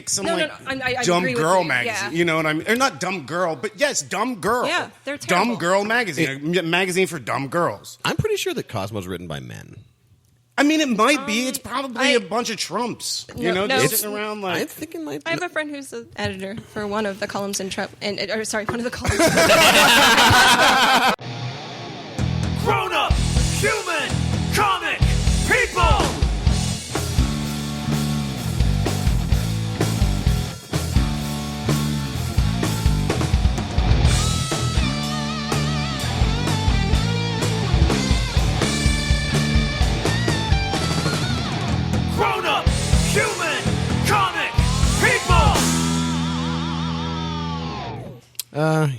some I dumb agree girl with you. magazine. Yeah. You know what I mean? Or not dumb girl, but yes, dumb girl. Yeah, they're terrible. Dumb girl magazine. A magazine for dumb girls. I'm pretty sure that Cosmo's written by men. I mean, it might be. It's probably a bunch of Trumps. No. Just sitting around like. I'm thinking like. I have a friend who's the editor for one of the columns in Trump, one of the columns. Grown-up, human, comic, people! Grown-up, human, comic, people!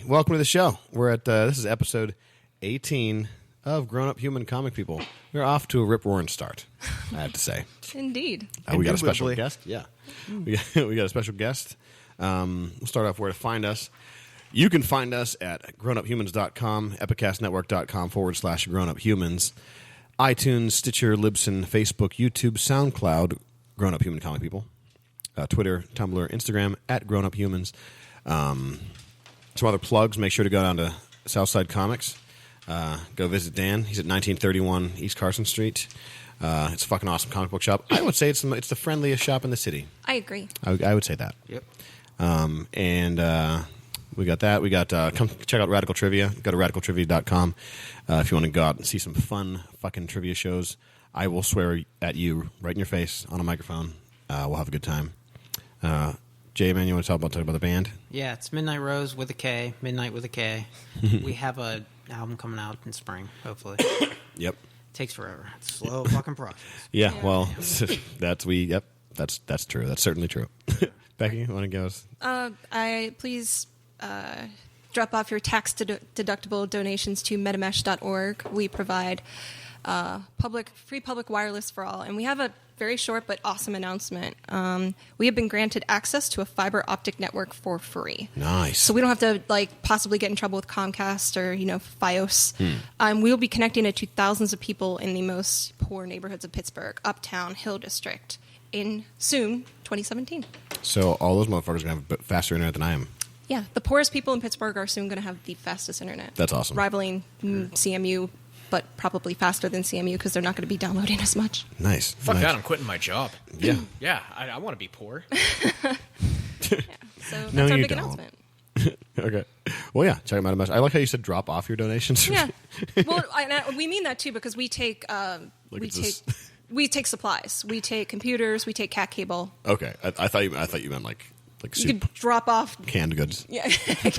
Welcome to the show. We're at this is episode 18 of Grown-up Human Comic People. We're off to a rip-roaring start, I have to say. Indeed. We got a special guest. Yeah, we got a special guest. We'll start off where to find us. You can find us at grownuphumans.com, epicastnetwork.com/grownuphumans, iTunes, Stitcher, Libsyn, Facebook, YouTube, SoundCloud, Grown Up Human Comic People, Twitter, Tumblr, Instagram, at Grown Up Humans. Some other plugs. Make sure to go down to Southside Comics. Go visit Dan. He's at 1931 East Carson Street. It's a fucking awesome comic book shop. I would say it's the friendliest shop in the city. I agree. I would say that. Yep. And we got that. We got come check out Radical Trivia. Go to radicaltrivia.com if you want to go out and see some fun fucking trivia shows. I will swear at you right in your face on a microphone. We'll have a good time. Jay, man, you want to talk about the band? Yeah, it's Midnight Rose with a K. Midnight with a K. We have a album coming out in spring, hopefully. Yep. Takes forever. It's a slow fucking process. Yeah. Well, that's true. That's certainly true. Becky, you want to go? Please drop off your tax-deductible donations to metamesh.org. We provide free public wireless for all, and we have a very short but awesome announcement. We have been granted access to a fiber optic network for free. Nice. So we don't have to possibly get in trouble with Comcast or FiOS. We will be connecting it to thousands of people in the most poor neighborhoods of Pittsburgh, Uptown, Hill District, in soon 2017. So all those motherfuckers are going to have faster internet than I am. Yeah, the poorest people in Pittsburgh are soon going to have the fastest internet. That's awesome. Rivaling CMU, but probably faster than CMU because they're not going to be downloading as much. Nice. Fuck nice. that, I'm quitting my job. Yeah. Yeah, I want to be poor. So that's No, our you big don't. announcement. Okay. Well, yeah. Check them out. I like how you said drop off your donations. Yeah. Well, we mean that too because we take we take supplies. We take computers. We take cat cable. Okay. I thought you meant like You soup, could drop off. canned goods. Yeah. We take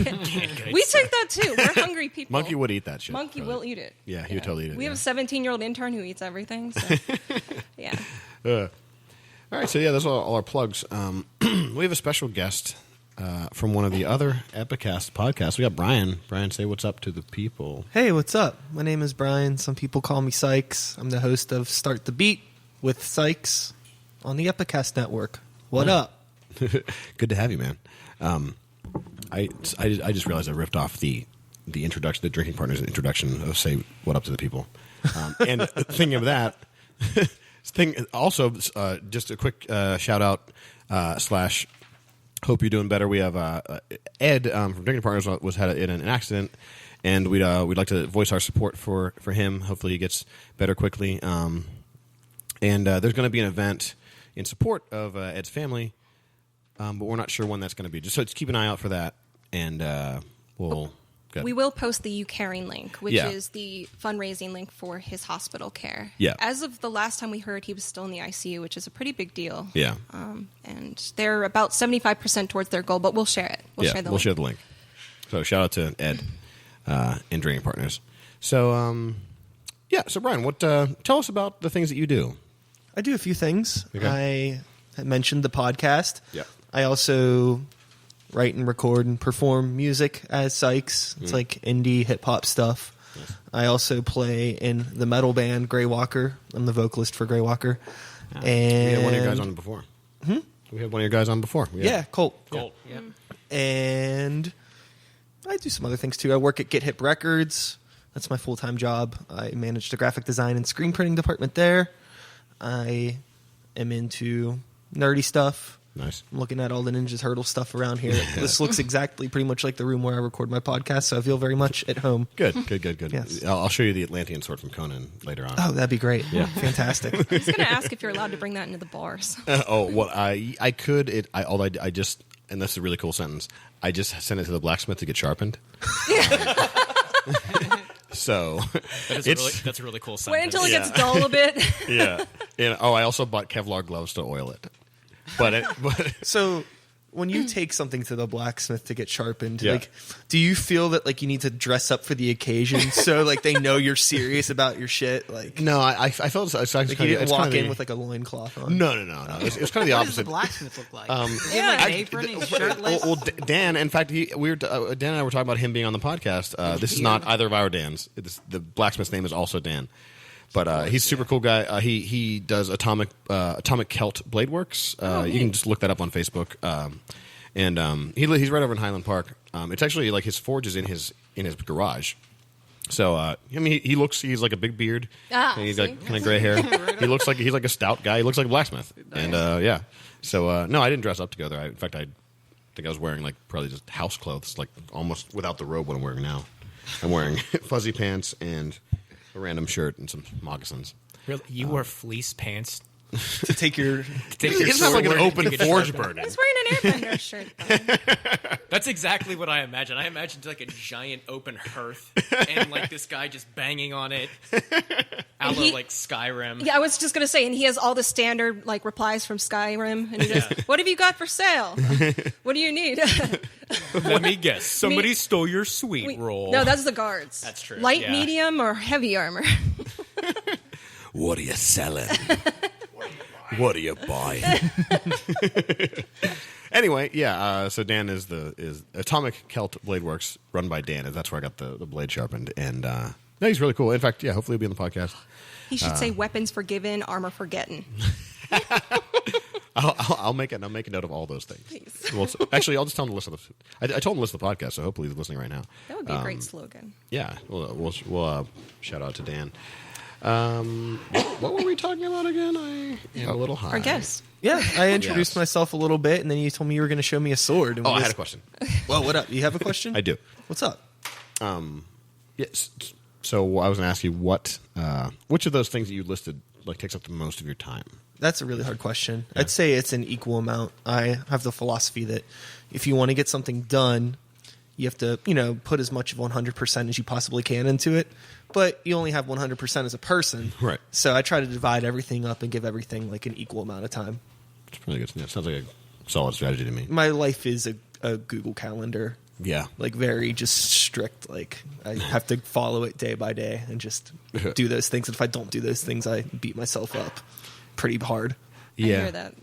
that too. We're hungry people. Monkey would eat that shit. Monkey will eat it. Yeah, he would totally eat it. We have a 17-year-old intern who eats everything. So. Yeah. All right. So yeah, that's all our plugs. We have a special guest from one of the other Epicast podcasts. We got Brian. Brian, say what's up to the people. Hey, what's up? My name is Brian. Some people call me Sikes. I'm the host of Start the Beat with Sikes on the Epicast Network. What up? Good to have you, man. I just realized I ripped off the introduction, the Drinking Partners introduction of say what up to the people. And thinking of that, also just a quick shout out / hope you're doing better. We have Ed from Drinking Partners was had in an accident, and we'd like to voice our support for him. Hopefully, he gets better quickly. And there's going to be an event in support of Ed's family. But we're not sure when that's going to be. Just keep an eye out for that, and we will post the UCaring link, which Yeah. is the fundraising link for his hospital care. Yeah. As of the last time we heard, he was still in the ICU, which is a pretty big deal. Yeah. And they're about 75% towards their goal, but we'll share it. We'll share the link. So shout out to Ed and Drinking Partners. So So Brian, what? Tell us about the things that you do. I do a few things. Okay. I mentioned the podcast. Yeah. I also write and record and perform music as Sikes. It's like indie hip-hop stuff. Yes. I also play in the metal band Greywalker. I'm the vocalist for Greywalker. We had one of your guys on before. We had one of your guys on before. Yeah, Colt. Gold. Yeah. And I do some other things too. I work at Get Hip Records. That's my full-time job. I manage the graphic design and screen printing department there. I am into nerdy stuff. Nice. I'm looking at all the Ninja Turtle stuff around here. This looks exactly pretty much like the room where I record my podcast, so I feel very much at home. Good. Yes. I'll show you the Atlantean sword from Conan later on. Oh, that'd be great. Yeah. Fantastic. I was going to ask if you're allowed to bring that into the bars. I could. I just, and that's a really cool sentence. I just sent it to the blacksmith to get sharpened. So That's a really cool sentence. Wait until it gets dull a bit. yeah. And, I also bought Kevlar gloves to oil it. But So, when you take something to the blacksmith to get sharpened, Yeah. like, do you feel that like you need to dress up for the occasion so like they know you're serious about your shit? Like, no, I felt it's like you didn't walk in the, with like a loincloth on. No. It's kind of the What does the opposite. blacksmith look like? Um, Is he like an apron and shirtless? Well, Dan. In fact, Dan and I were talking about him being on the podcast. This is not either of our Dans. The blacksmith's name is also Dan, but he's a super cool guy. He does Atomic Celt Blade Works. You can just look that up on Facebook. And he's right over in Highland Park. It's actually like his forge is in his garage. So he's like a big beard. And he's like kind of gray hair. He looks like he's like a stout guy. He looks like a blacksmith. And yeah. So no, I didn't dress up together. In fact, I think I was wearing like probably just house clothes, like almost without the robe what I'm wearing now. I'm wearing fuzzy pants and a random shirt and some moccasins. Really? You wore fleece pants? To take your It's not like an open forge burning. He's wearing an Airbender shirt. Though. That's exactly what I imagined. I imagined like a giant open hearth and like this guy just banging on it, a la like Skyrim. Yeah, I was just going to say, and he has all the standard like replies from Skyrim, and he goes, "What have you got for sale? What do you need?" Let me guess. Somebody stole your sweet roll. No, that's the guards. That's true, Light, yeah. medium, or heavy armor. What are you selling? What are you buying? Anyway, yeah. So Dan is Atomic Celt Blade Works, run by Dan, and that's where I got the blade sharpened. And no, he's really cool. In fact, yeah, hopefully he'll be on the podcast. He should say weapons forgiven, armor forgetting. I'll make a note of all those things. Please. Well, actually, I'll just tell him to listen to I told him to listen to the podcast, so hopefully he's listening right now. That would be a great slogan. Yeah, we'll shout out to Dan. What were we talking about again? I am a little high. Our guest. Yeah, I introduced Yes. myself a little bit, and then you told me you were going to show me a sword. And Oh, I had a question. Well, what up? You have a question? I do. What's up? Yes. So I was going to ask you which of those things that you listed like takes up the most of your time? That's a really hard question. I'd say it's an equal amount. I have the philosophy that if you want to get something done, you have to, put as much of 100% as you possibly can into it. But you only have 100% as a person. Right. So I try to divide everything up and give everything like an equal amount of time. It's really good. Yeah, sounds like a solid strategy to me. My life is a Google Calendar. Yeah. Like very just strict. Like I have to follow it day by day and just do those things. And if I don't do those things, I beat myself up pretty hard. Yeah. I hear that.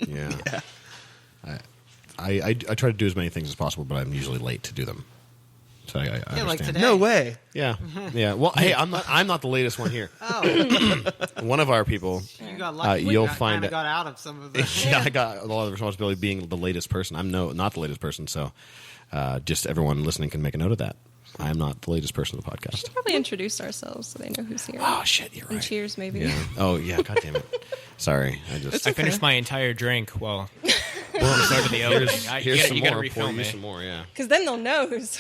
Yeah. I try to do as many things as possible, but I'm usually late to do them. So I understand. like today. No way. Yeah. Yeah. Well, hey, I'm not the latest one here. Oh, One of our people. you got lucky. You'll I find kinda it. got out of some of the. Yeah, I got a lot of responsibility being the latest person. I'm not the latest person, so just everyone listening can make a note of that. I am not the latest person of the podcast. Probably introduce ourselves so they know who's here. Oh shit, you're And right. cheers, maybe. Yeah. Oh yeah. God damn it. Sorry. I finished my entire drink while we started the opening. Here's You got to more. refill Pour you me. some more. Yeah. Because then they'll know who's.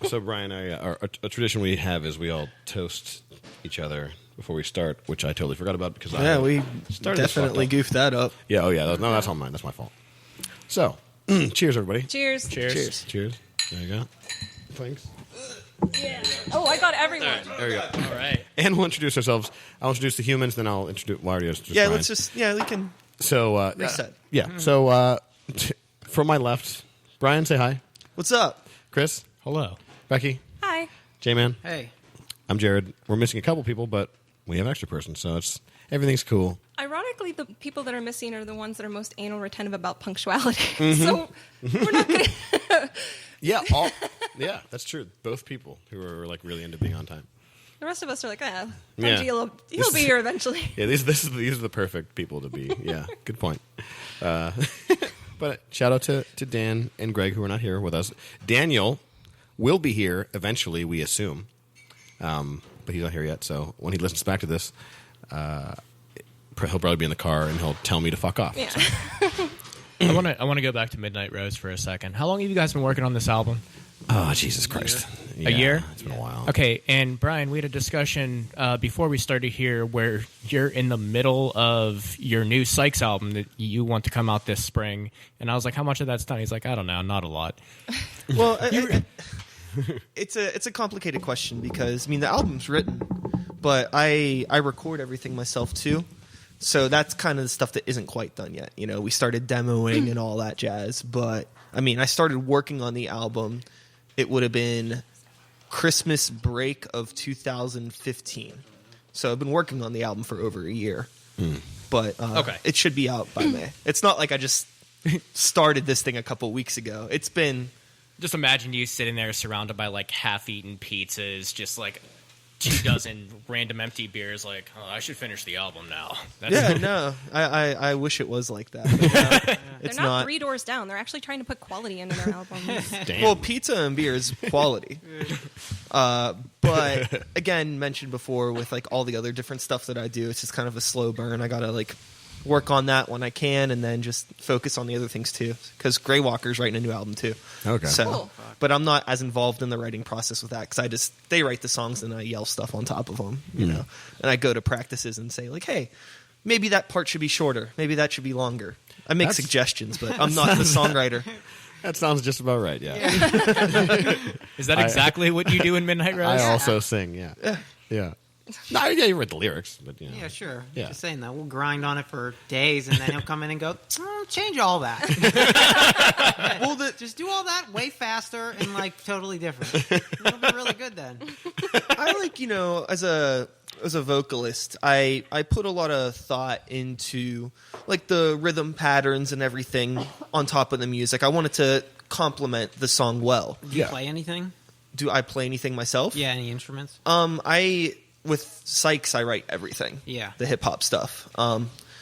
So Brian, a tradition we have is we all toast each other before we start, which I totally forgot about because Yeah, we started this definitely fucked up. goofed that up. Yeah. Oh yeah. No, that's all mine. That's my fault. So, cheers, everybody. Cheers. Cheers. Cheers. There you go. Thanks. Oh, I got everyone. There you go. All right. And we'll introduce ourselves. I'll introduce the humans, then I'll introduce. Well, I already introduced Yeah, Brian. let's just we can So reset. Yeah. So from my left, Brian, say hi. What's up? Chris, Hello. Becky, Hi. J-Man. Hey, I'm Jared. We're missing a couple people, but we have an extra person, so everything's cool. Ironically, the people that are missing are the ones that are most anal retentive about punctuality. So we're not going to. Yeah. Yeah, that's true. Both people who are like really into being on time. The rest of us are like, Yeah. he'll be here eventually. Yeah, these are the perfect people to be. Yeah, good point. But shout out to Dan and Greg who are not here with us. Daniel will be here eventually, we assume, but he's not here yet. So when he listens back to this, he'll probably be in the car and he'll tell me to fuck off. Yeah. So. I want to go back to Midnight Rose for a second. How long have you guys been working on this album? Oh, Jesus Christ. A year? It's been a while. Okay, and Brian, we had a discussion before we started here where you're in the middle of your new Sikes album that you want to come out this spring, and I was like, how much of that's done? He's like, I don't know, not a lot. Well, it's a complicated question because I mean the album's written, but I record everything myself too. So that's kind of the stuff that isn't quite done yet. You know, we started demoing and all that jazz, but I mean, I started working on the album. It would have been Christmas break of 2015. So I've been working on the album for over a year. But Okay. It should be out by May. It's not like I just started this thing a couple weeks ago. It's been... Just imagine you sitting there surrounded by like half-eaten pizzas, just like 2 dozen random empty beers. Like, oh, I should finish the album now. Yeah, no, I wish it was like that. But, They're it's not not. 3 doors down. They're actually trying to put quality into their albums. Damn. Well, pizza and beer is quality. But again, mentioned before with like all the other different stuff that I do, it's just kind of a slow burn. I gotta like work on that when I can, and then just focus on the other things too. Because Greywalker's writing a new album too. Okay. So, Cool. but I'm not as involved in the writing process with that because they write the songs and I yell stuff on top of them, you know. And I go to practices and say like, hey, maybe that part should be shorter, maybe that should be longer. I make suggestions, but I'm not the songwriter. That sounds just about right, yeah. Is that exactly what you do in Midnight Rose? I also sing, yeah. Yeah. No, yeah, you read the lyrics, but you know. Yeah, sure. Yeah. Just saying that. We'll grind on it for days, and then he'll come in and go, oh, change all that. Well, Just do all that way faster and, like, totally different. It'll be really good then. I like, you know, as a vocalist, I put a lot of thought into like the rhythm patterns and everything on top of the music. I wanted to complement the song well. Do you play anything? Do I play anything myself? Yeah, any instruments? With Sikes, I write everything. Yeah. The hip hop stuff.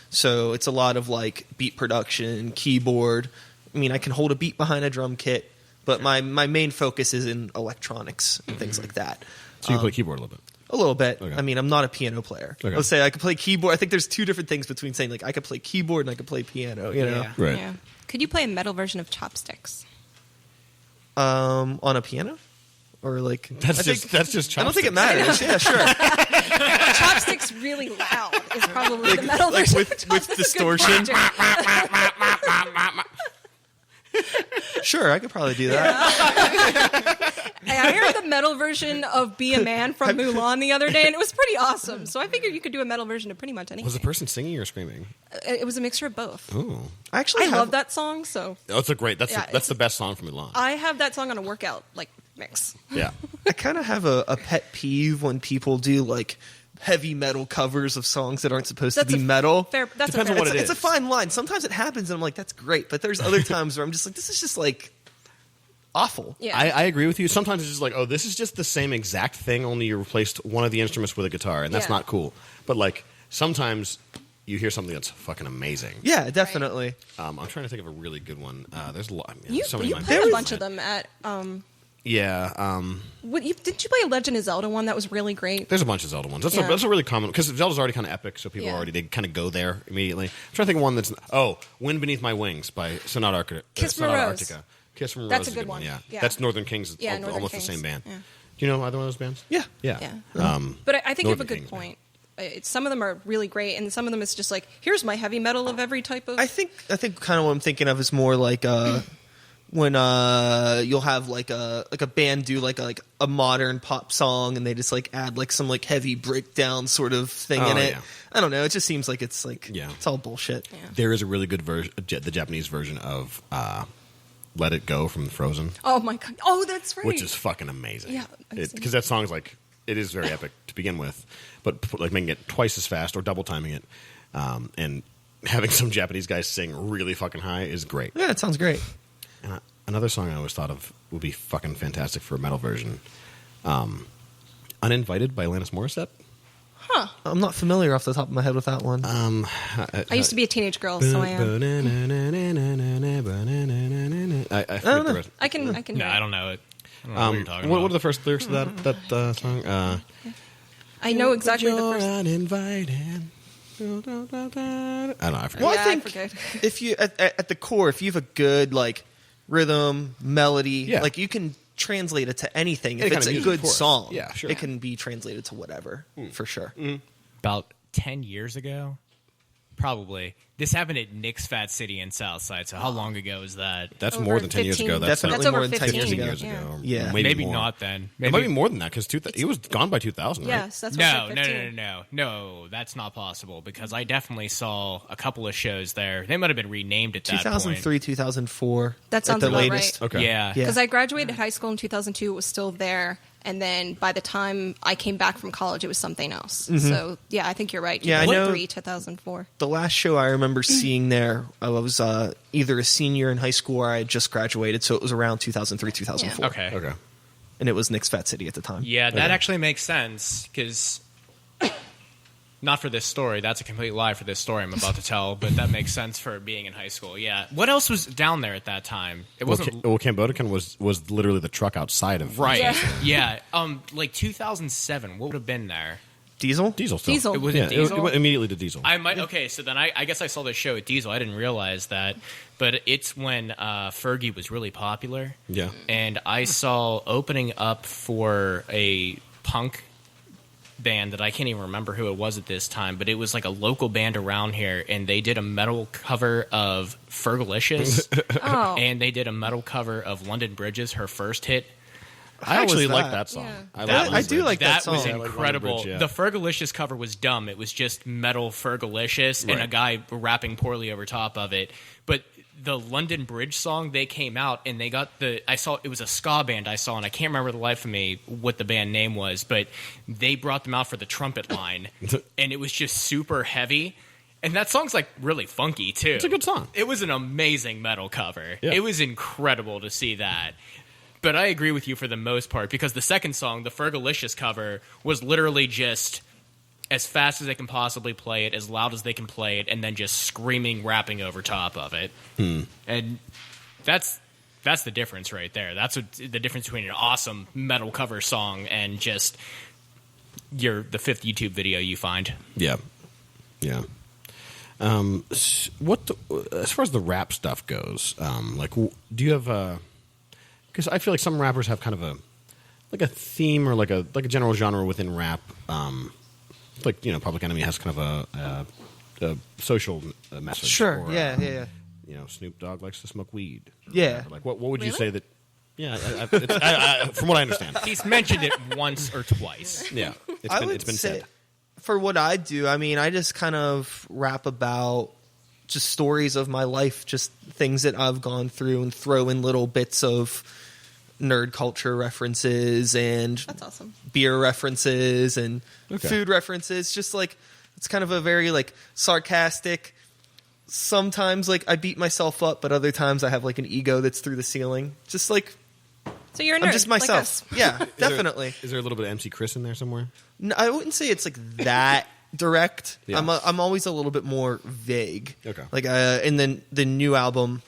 So it's a lot of like beat production, keyboard. I mean, I can hold a beat behind a drum kit, but my main focus is in electronics and things like that. So you play keyboard a little bit. A little bit. Okay. I mean, I'm not a piano player. Okay. Let's say I could play keyboard. I think there's 2 different things between saying like I could play keyboard and I could play piano. You know, Yeah. Right. Yeah. Could you play a metal version of Chopsticks? on a piano, or like That's just I don't think it matters. Yeah, sure. Chopsticks really loud is probably the metal like version. with of Chopsticks. That's a good distortion? point. Sure, I could probably do that. Hey, I heard the metal version of Be a Man from Mulan the other day, and it was pretty awesome. So I figured you could do a metal version of pretty much anything. Was the person singing or screaming? It was a mixture of both. Oh, I actually I have, love that song, so that's a great. That's Yeah, that's the best song from Mulan. I have that song on a workout like mix. Yeah. I kind of have a pet peeve when people do like heavy metal covers of songs that aren't supposed to be metal. That's Depends a on fair, what it is. It's a fine line. Sometimes it happens, and I'm like, that's great. But there's other times where I'm just like, this is just like awful. Yeah. I agree with you. Sometimes it's just like, oh, this is just the same exact thing, only you replaced one of the instruments with a guitar, and that's Yeah. not cool. But like sometimes you hear something that's fucking amazing. Yeah, definitely. I'm trying to think of a really good one. There's a lot. You, so many you of played mine. a bunch of them at. Yeah. Didn't you play a Legend of Zelda one that was really great? There's a bunch of Zelda ones. That's Yeah. a really common because Zelda's already kind of epic, so people Yeah. they kind of go there immediately. I'm trying to think of one that's "Wind Beneath My Wings" by Sonata Kiss from a Sonata Rose. Arctica. Kiss from a That's Rose a is good one. Yeah. Yeah. That's Northern Kings. Yeah, It's Northern almost Kings. the same band. Yeah. Do you know either one of those bands? Yeah. Yeah. Yeah. But I think you have a Northern good Kings, point. Some of them are really great, and some of them is just like, here's my heavy metal of every type of. I think kind of what I'm thinking of is more like when you'll have like a band do like a modern pop song, and they just like add like some like heavy breakdown sort of thing in it. yeah. I don't know. It just seems like it's like it's all bullshit. Yeah. There is a really good version, the Japanese version of "Let It Go" from Frozen, Oh my god! Oh, that's right. which is fucking amazing. Yeah, I've seen Because that song's like it is very epic to begin with, but like making it twice as fast or double timing it, and having some Japanese guys sing really fucking high is great. Yeah, it sounds great. And another song I always thought of would be fucking fantastic for a metal version. "Uninvited" by Alanis Morissette. I'm not familiar off the top of my head with that one. I used to be a teenage girl, so I am. I forget the rest. I can. No, do I it. don't know it. I don't know what you're talking What about. are the first lyrics of that song? I know exactly the You're first. uninvited. don't know. I forget. Well, Yeah, I I think forget. if you at the core, if you have a good like rhythm, melody, Yeah. like you can translate it to anything. Any If kind it's of a music, good of course. song, Yeah, sure. it can be translated to whatever for sure. About 10 years ago, probably. This happened at Nick's Fat City in Southside. So how long ago is that? That's Over more than 10 years 15. ago. That's Definitely That's more over than 10 15 years years ago. ago. Yeah. Maybe more. not then. It might be more than that because he was gone by 2000, right? Yes, that's what No, I no, said, no, 15. no, that's not possible because I definitely saw a couple of shows there. They might have been renamed at that 2003, 2004. That sounds at the about latest. right. Okay. Yeah. Yeah. Because I graduated high school in 2002, it was still there, and then by the time I came back from college, it was something else. So yeah, I think you're right. Yeah, I know- 2003, 2004. The last show I remember seeing there, I was either a senior in high school or I had just graduated, so it was around 2003, 2004. Okay. Okay. And it was Nick's Fat City at the time. Yeah, that Okay. actually makes sense because not for this story. That's a complete lie for this story I'm about to tell, but that makes sense for being in high school. Yeah. What else was down there at that time? It wasn't Cambodican was literally the truck outside of right. Yeah. Yeah. Like 2007. What would have been there? Diesel? Diesel still. Diesel. It was Yeah, Diesel? it went immediately to Diesel. I might. Okay, so then I guess I saw this show at Diesel. I didn't realize that, but it's when Fergie was really popular. Yeah. And I saw opening up for a punk band that I can't even remember who it was at this time, but it was like a local band around here, and they did a metal cover of Fergalicious, Oh, and they did a metal cover of London Bridges, her first hit. I actually was like that? that song. Yeah. I, That- like I do like that That was song. I like London incredible. Bridge, yeah. The Fergalicious cover was dumb. It was just metal Fergalicious and Right. a guy rapping poorly over top of it. But the London Bridge song, they came out and they got I saw it was a ska band I saw, and I can't remember the life of me what the band name was, but they brought them out for the trumpet line, and it was just super heavy. And that song's like really funky too. It's a good song. It was an amazing metal cover. Yeah. It was incredible to see that. But I agree with you for the most part because the second song, the Fergalicious cover, was literally just as fast as they can possibly play it, as loud as they can play it, and then just screaming, rapping over top of it. And that's the difference right there. That's the difference between an awesome metal cover song and just the fifth YouTube video you find. Yeah. Yeah. As far as the rap stuff goes, do you have because I feel like some rappers have kind of a theme or like a general genre within rap. Like Public Enemy has kind of a social message. Sure. Or, Yeah. Snoop Dogg likes to smoke weed. Or Yeah. whatever. Like what would you Really? say that? Yeah, from what I understand. He's mentioned it once or twice. Yeah, I would it's been say, said. for what I do, I mean, I just kind of rap about just stories of my life, just things that I've gone through, and throw in little bits of nerd culture references and that's awesome. beer references and Okay. food references. Just like it's kind of a very like sarcastic. Sometimes like I beat myself up, but other times I have like an ego that's through the ceiling. Just like So you're a nerd. I'm just like myself. us. Yeah, definitely. Is there a little bit of MC Chris in there somewhere? No, I wouldn't say it's like that direct. Yeah. I'm always a little bit more vague. Okay. Like in the new album,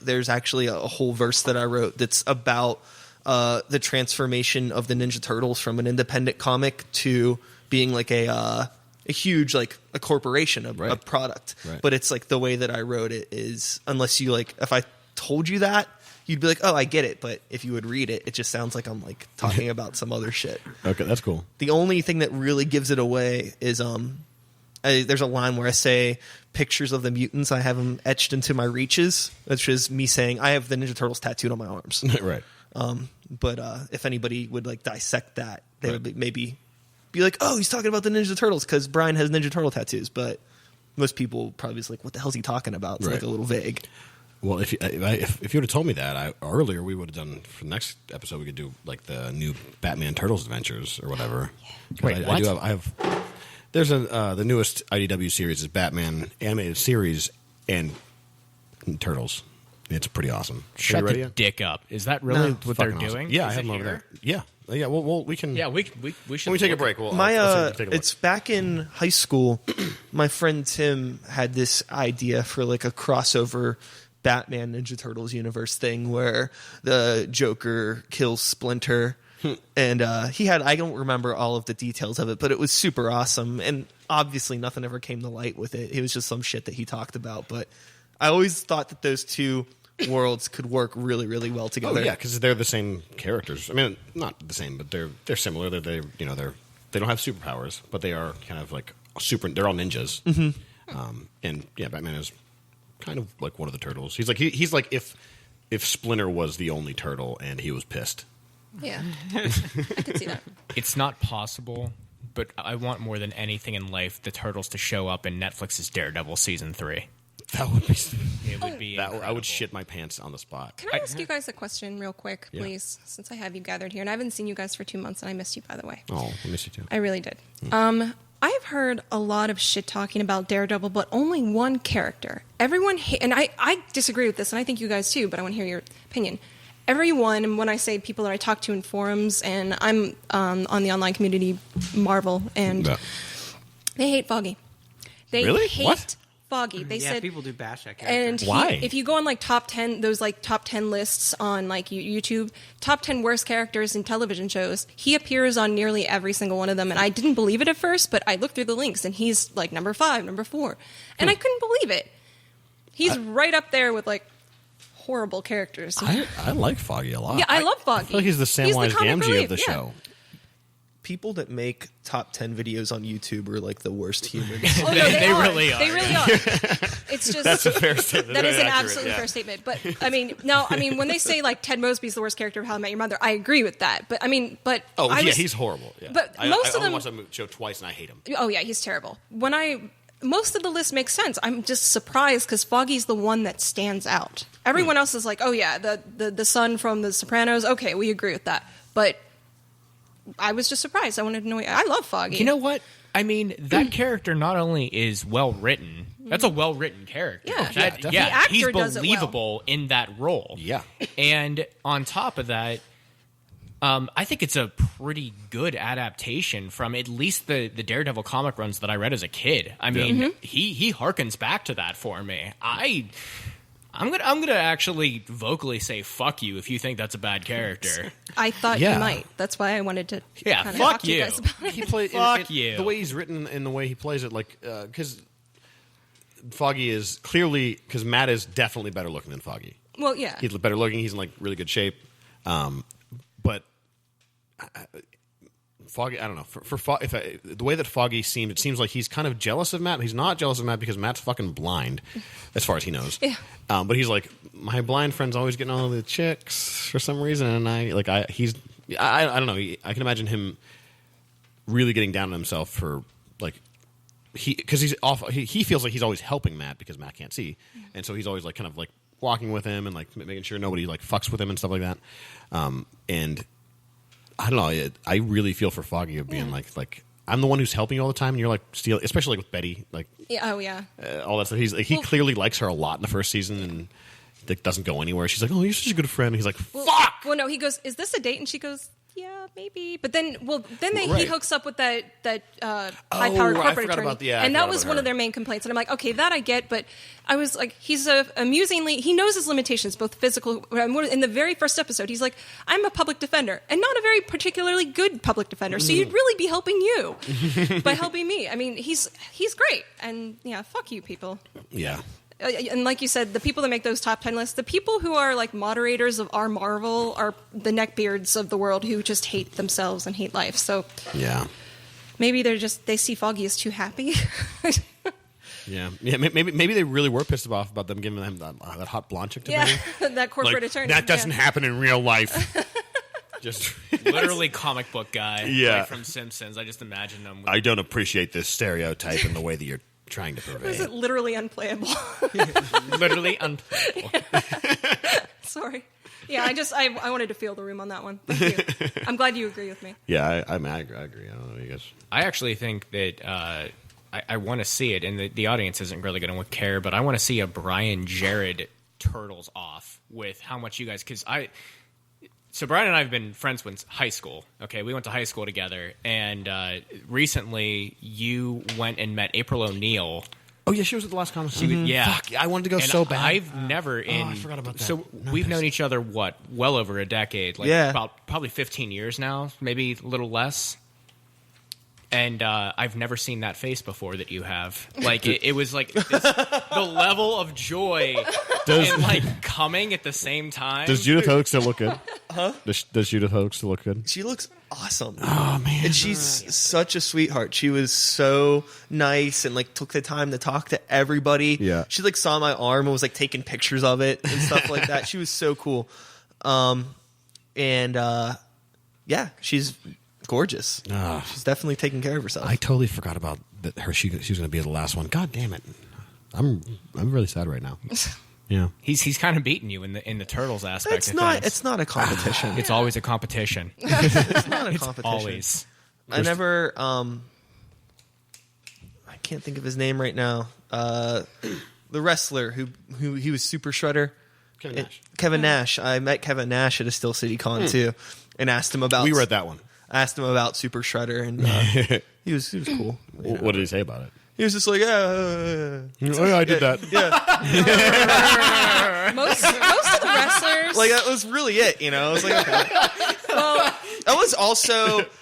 there's actually a whole verse that I wrote that's about the transformation of the Ninja Turtles from an independent comic to being like a huge like a corporation, a Right. product. Right. But it's like the way that I wrote it is, unless you like, if I told you that, you'd be like, oh, I get it. But if you would read it, it just sounds like I'm like talking about some other shit. Okay, that's cool. The only thing that really gives it away is there's a line where I say pictures of the mutants. I have them etched into my reaches, which is me saying I have the Ninja Turtles tattooed on my arms. Right. But if anybody would like dissect that, they would maybe be like, oh, he's talking about the Ninja Turtles because Brian has Ninja Turtle tattoos. But most people probably is like, what the hell's he talking about? It's Right. like a little vague. Well, if you would have told me that earlier, we would have done for the next episode. We could do like the new Batman Turtles adventures or whatever. 'Cause Wait, what? I have. There's the newest IDW series is Batman animated series and Turtles. It's pretty awesome. Are Shut you ready the yet? dick up. Is that really It's what they're fucking awesome. doing? Yeah, I Is have it them over here? there. Yeah. Well, we can. Yeah, we should. When we take a break, we'll My let's take a look. it's back in high school. My friend Tim had this idea for like a crossover Batman Ninja Turtles universe thing where the Joker kills Splinter, and he had, I don't remember all of the details of it, but it was super awesome. And obviously nothing ever came to light with it. It was just some shit that he talked about. But I always thought that those two worlds could work really, really well together. Oh yeah, because they're the same characters. I mean, not the same, but they're similar. They don't have superpowers, but they are kind of like super. They're all ninjas. Mm-hmm. And yeah, Batman is kind of like one of the turtles. He's like if Splinter was the only turtle and he was pissed. Yeah, I could see that. It's not possible, but I want more than anything in life the Turtles to show up in Netflix's Daredevil season 3. That would be. It would be. I would shit my pants on the spot. Can I ask you guys a question real quick, please? Yeah. Since I have you gathered here, and I haven't seen you guys for 2 months, and I missed you, by the way. Oh, I miss you too. I really did. I've heard a lot of shit talking about Daredevil, but only one character. Everyone, and I disagree with this, and I think you guys too, but I want to hear your opinion. Everyone, and when I say people that I talk to in forums, and I'm on the online community Marvel, and they hate Foggy. They really? hate what? Foggy. They said people do bash that character. And why? If you go on like top 10 lists on like YouTube, top 10 worst characters in television shows, he appears on nearly every single one of them. And I didn't believe it at first, but I looked through the links, and he's like number 5, number 4, and I couldn't believe it. He's right up there with like horrible characters. I like Foggy a lot. Yeah, I love Foggy. I feel like he's the Samwise Gamgee of the show. People that make top 10 videos on YouTube are like the worst humans. Oh, no, they really are. They really are. It's just That's a fair statement. That is an accurate, absolutely fair statement. But I mean, when they say like Ted Mosby's the worst character of How I Met Your Mother, I agree with that. But I mean, he's horrible. Yeah. But I most of them watched that show twice, and I hate him. Oh yeah, he's terrible. Most of the list makes sense. I'm just surprised because Foggy's the one that stands out. Everyone else is like, oh yeah, the son from The Sopranos. Okay, we agree with that. But I was just surprised. I wanted to know. I love Foggy. You know what? I mean, that character not only is well written. That's a well written character. Yeah, The actor he's does it believable in that role. Yeah, and on top of that, I think it's a pretty good adaptation from at least the Daredevil comic runs that I read as a kid. I mean, he harkens back to that for me. I'm gonna actually vocally say fuck you if you think that's a bad character. I thought you might. That's why I wanted to. Fuck talk to you. you guys about it. he plays fuck you. The way he's written and the way he plays it, like because Foggy is clearly because Matt is definitely better looking than Foggy. Well, yeah, he's better looking. He's in like really good shape, but. Foggy, I don't know. The way that Foggy seemed, it seems like he's kind of jealous of Matt. He's not jealous of Matt because Matt's fucking blind, as far as he knows. Yeah. But he's like, my blind friend's always getting all the chicks for some reason, and I don't know. I can imagine him really getting down on himself for like because he's off. He feels like he's always helping Matt because Matt can't see, and so he's always like kind of like walking with him and like making sure nobody like fucks with him and stuff like that. And I don't know. I really feel for Foggy of being like I'm the one who's helping you all the time, and you're like stealing, especially like with Betty, like oh yeah, all that stuff. He clearly likes her a lot in the first season, and like doesn't go anywhere. She's like, "Oh, you're such a good friend." And he's like, "Fuck." Well, no, he goes, "Is this a date?" And she goes, "Yeah, maybe." But then, he Right. hooks up with that high-powered corporate attorney, and that was one of their main complaints. And I'm like, okay, that I get, but I was like, he's amusingly, he knows his limitations, both physical. In the very first episode, he's like, "I'm a public defender, and not a very particularly good public defender. So you'd really be helping you by helping me." I mean, he's great, and yeah, fuck you, people. Yeah. And like you said, the people that make those top 10 lists, the people who are like moderators of our Marvel are the neckbeards of the world who just hate themselves and hate life. So Yeah. maybe they see Foggy as too happy. Yeah. Maybe they really were pissed off about them giving them that hot blonde chick to Yeah, marry. that corporate Like, attorney. that doesn't Yeah. happen in real life. Just Literally comic book guy. Yeah. Like from Simpsons. I just imagine them. I don't appreciate this stereotype in the way that you're trying to purvey. Is it literally unplayable? literally unplayable. Sorry. Yeah, I wanted to feel the room on that one. Thank you. I'm glad you agree with me. Yeah, I agree. I don't know, you guys. I actually think that I want to see it, and the audience isn't really going to care, but I want to see a Brian Jared Turtles off with how much you guys, so Brian and I have been friends since high school. Okay, we went to high school together, and recently you went and met April O'Neil. Oh yeah, she was at the last comic. Yeah, Fuck, I wanted to go and so bad. I've never I forgot about that. So No, we've pissed. known each other well over a decade, like Yeah. about probably 15 years now, maybe a little less. And I've never seen that face before that you have. Like it was like the level of joy and like coming at the same time. Does Judith Hogue still look good? Huh? Does Judith Hogue still look good? She looks awesome. Oh man, and she's such a sweetheart. She was so nice and like took the time to talk to everybody. Yeah. She like saw my arm and was like taking pictures of it and stuff like that. She was so cool. Yeah, she's gorgeous. She's definitely taking care of herself. I totally forgot about that. She was going to be the last one. God damn it! I'm really sad right now. Yeah, he's kind of beaten you in the turters aspect. It's not a competition. It's always a competition. It's not a competition. Always. I never. I can't think of his name right now. The wrestler who he was Super Shredder. Kevin Nash. I met Kevin Nash at a Steel City Con too, and asked him about. We were at that one. Asked him about Super Shredder, and he was cool. What did he say about it? He was just like, oh, yeah, I did that. Yeah. Most of the wrestlers, Like that was really it, you know. I was like, okay. well,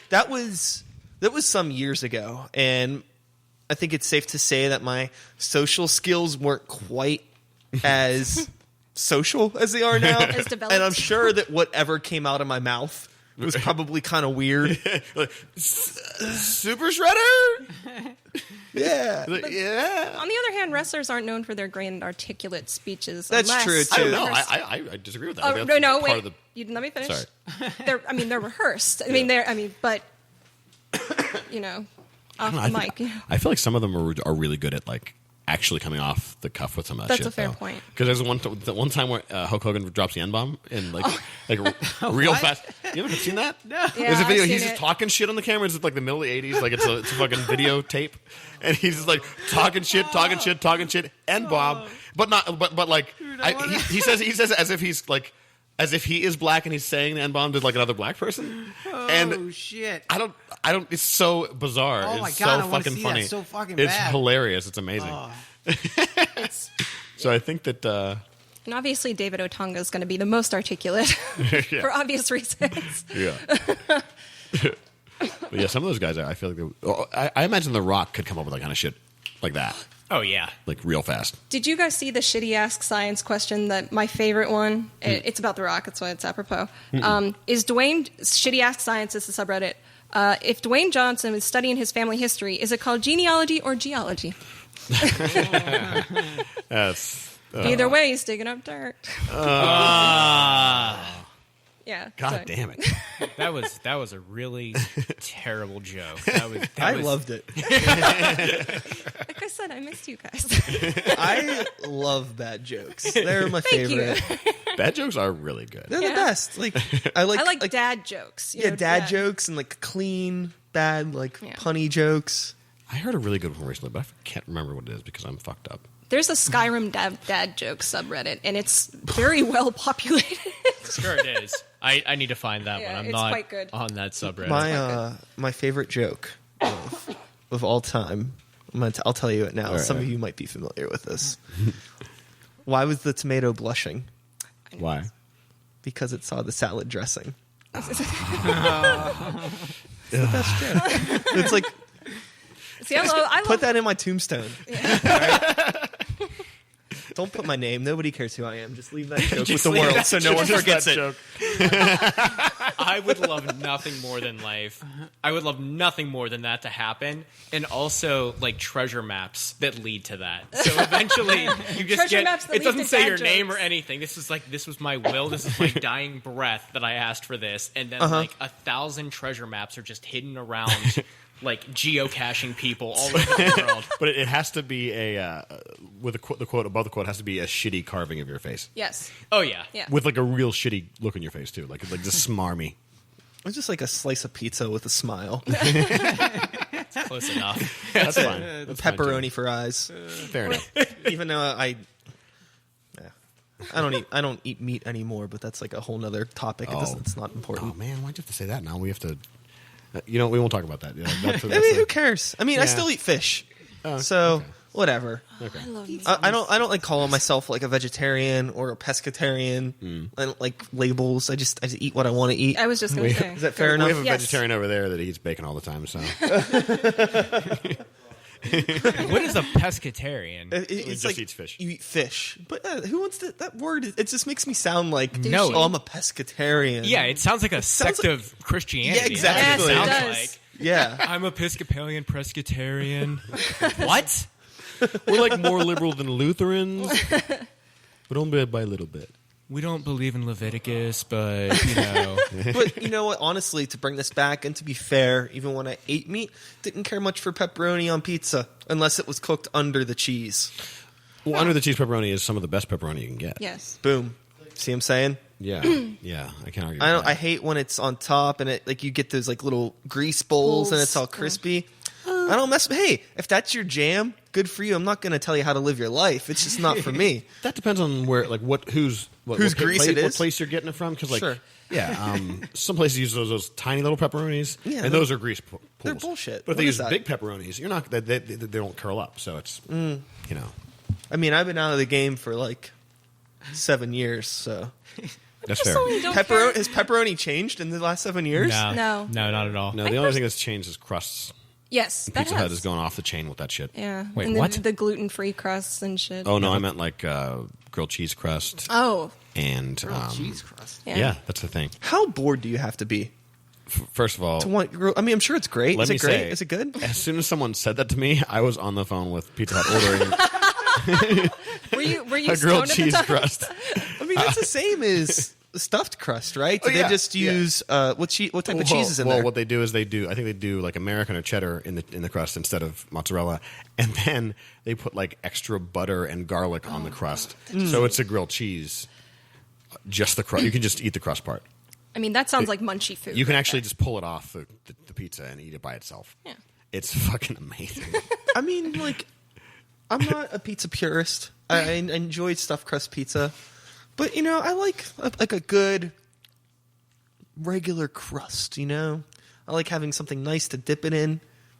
that was some years ago, and I think it's safe to say that my social skills weren't quite as social as they are now. As developed. And I'm sure that whatever came out of my mouth was probably kind of weird. Super Shredder? Yeah. Yeah. on the other hand, wrestlers aren't known for their grand, articulate speeches. That's unless true, I too. don't know. I disagree with that. I Oh, think no, that's no, part wait. of the- You let me finish. Sorry. They're rehearsed. But you know, off the mic. I feel like some of them are really good at like actually coming off the cuff with some of that That's shit. a fair though. point. Because there's one time where Hulk Hogan drops the N-bomb and real fast. You ever seen that? No. There's a I've video. seen He's it. just talking shit on the camera. It's like the middle of the 80s. Like it's a fucking videotape, and he's just like talking shit, N-bomb, but like he says as if he's like. As if he is black and he's saying the N-bomb to like another black person. Oh shit! I don't. It's so bizarre. Oh my it's God, I so wanna fucking see funny. that so fucking It's bad. hilarious. It's amazing. So I think that. And obviously, David Otunga is going to be the most articulate for obvious reasons. Yeah. But yeah, some of those guys, I feel like I imagine The Rock could come up with that kind of shit like that, Oh yeah. like real fast. Did you guys see the shitty Ask Science question? That my favorite one. It's about The Rock. That's why it's apropos. Is Dwayne shitty Ask Science is the subreddit? If Dwayne Johnson is studying his family history, is it called genealogy or geology? That's Either way, he's digging up dirt. Yeah. God damn it. That was a really terrible joke. I loved it. Like I said, I missed you guys. I love bad jokes. They're my Thank you. favorite. Bad jokes are really good. They're the Yeah. best. Like I like dad jokes. You yeah, know, dad jokes and like clean, bad, like Yeah. punny jokes. I heard a really good one recently, but I can't remember what it is because I'm fucked up. There's a Skyrim dad joke subreddit, and it's very well populated. Sure it is. I need to find that Yeah, one. I'm it's not quite good. on that subreddit. My favorite joke of all time. I'll tell you it now. All right. Some of you might be familiar with this. Why was the tomato blushing? Why? Because it saw the salad dressing. It's the best joke. It's like See, I love put that in my tombstone. Right? Don't put my name. Nobody cares who I am. Just leave that joke with the leave world that so no one Just forgets that it. joke. I would love nothing more than life. I would love nothing more than that to happen, and also like treasure maps that lead to that. So eventually, you just Treasure get. maps that It lead doesn't to say dad your name or jokes. anything. This was my will. This is my dying breath that I asked for this, and then like 1,000 treasure maps are just hidden around. Like geocaching people all over the world. But it has to be with the quote above the quote has to be a shitty carving of your face. yes. Oh yeah. Yeah. With like a real shitty look on your face too, like just smarmy. It's just like a slice of pizza with a smile. Close enough. That's fine. That's fine, too. Pepperoni for eyes. Fair enough. Even though I don't eat meat anymore, but that's like a whole nother topic. It's not Oh important. man, why'd you have to say that? Now we have to. We won't talk about that. Yeah, I mean, who cares? I mean, I still eat fish. So whatever. I love meat I don't like calling myself like a vegetarian or a pescatarian. I don't like labels. I just eat what I want to eat. I was just going to say. Is that fair We enough? have a Yes. vegetarian over there that eats bacon all the time. So What is a pescatarian? It's just like eats fish. You eat fish, but who wants that word? It just makes me sound like No. Oh, I'm a pescatarian. Yeah, it sounds like a sounds sect of Christianity. Yeah, exactly. That's what Yes, it it sounds does. like. yeah. I'm Episcopalian, Presbyterian. What? we're like more liberal than Lutherans, but only by a little bit. We don't believe in Leviticus, but But you know what? Honestly, to bring this back, and to be fair, even when I ate meat, didn't care much for pepperoni on pizza unless it was cooked under the cheese. Well, under the cheese pepperoni is some of the best pepperoni you can get. Yes. Boom. See what I'm saying? Yeah, yeah. I can't argue. I with that. I hate when it's on top and it like you get those like little grease bowls and it's all crispy. I don't mess. Hey, if that's your jam, good for you. I'm not going to tell you how to live your life. It's just not for me. That depends on where, like, whose Whose grease place, it is. what place you're getting it from. Because, like, Sure. yeah, some places use those tiny little pepperonis, Yeah, and those are grease pools. they're bullshit. But if What they is use that? big pepperonis, you're not. They don't curl up, so it's you know. I mean, I've been out of the game for like 7 years, so That's Just fair. only don't care. has pepperoni changed in the last 7 years? No. not at all. No, the only thing that's changed is crusts. Yes, that Pizza has. Hut is going off the chain with that shit. Yeah. Wait, and what? The gluten-free crusts and shit. Oh no, I meant like grilled cheese crust Oh. and cheese crust. Yeah. that's the thing. How bored do you have to be First of all, to want? I mean, I'm sure it's great. let Is me it great? say, Is it good? As soon as someone said that to me, I was on the phone with Pizza Hut ordering Were you a grilled stoned at the cheese time? crust. I mean, it's the same as stuffed crust, right? Do Oh, yeah, they just yeah. use what type of cheese is in well, there? what they do is I think they do like American or cheddar in the crust instead of mozzarella, and then they put like extra butter and garlic on the crust, so it's a grilled cheese. Just the crust. You can just eat the crust part. I mean, that sounds like munchy food. You can right actually there. just pull it off the pizza and eat it by itself. Yeah. It's fucking amazing. I mean, like, I'm not a pizza purist. I enjoy stuffed crust pizza, but you know, I like a good regular crust. You know, I like having something nice to dip it in.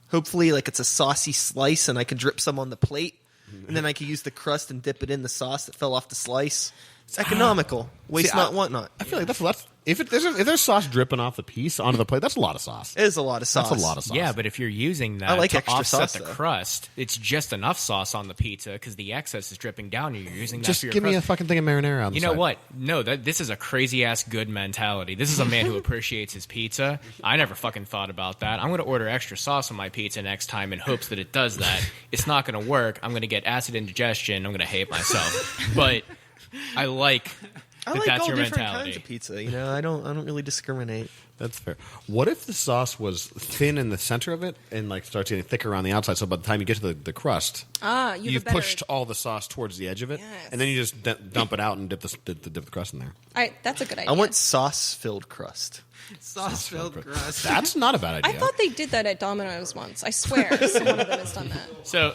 Hopefully, like it's a saucy slice, and I can drip some on the plate, and then I can use the crust and dip it in the sauce that fell off the slice. It's economical. Waste See, not, want not. I feel like that's if there's sauce dripping off the piece onto the plate, that's a lot of sauce. It is a lot of sauce. That's a lot of sauce. Yeah, but if you're using that I like to extra offset sauce, the though. crust, it's just enough sauce on the pizza because the excess is dripping down. And you're using that just for your give me a crust. fucking thing of marinara on the You know side. what? No, this is a crazy ass good mentality. This is a man who appreciates his pizza. I never fucking thought about that. I'm going to order extra sauce on my pizza next time in hopes that it does that. It's not going to work. I'm going to get acid indigestion. I'm going to hate myself. But I like I that like that's all your different mentality. kinds of pizza. You know, I don't really discriminate. That's fair. What if the sauce was thin in the center of it and like starts getting thicker on the outside? So by the time you get to the crust, you have a you've better- pushed all the sauce towards the edge of it, Yes. and then you just dump it out and dip the crust in there. That's a good idea. I want sauce-filled crust. Sauce-filled crust. That's not a bad idea. I thought they did that at Domino's once. I swear, one of them has done that. So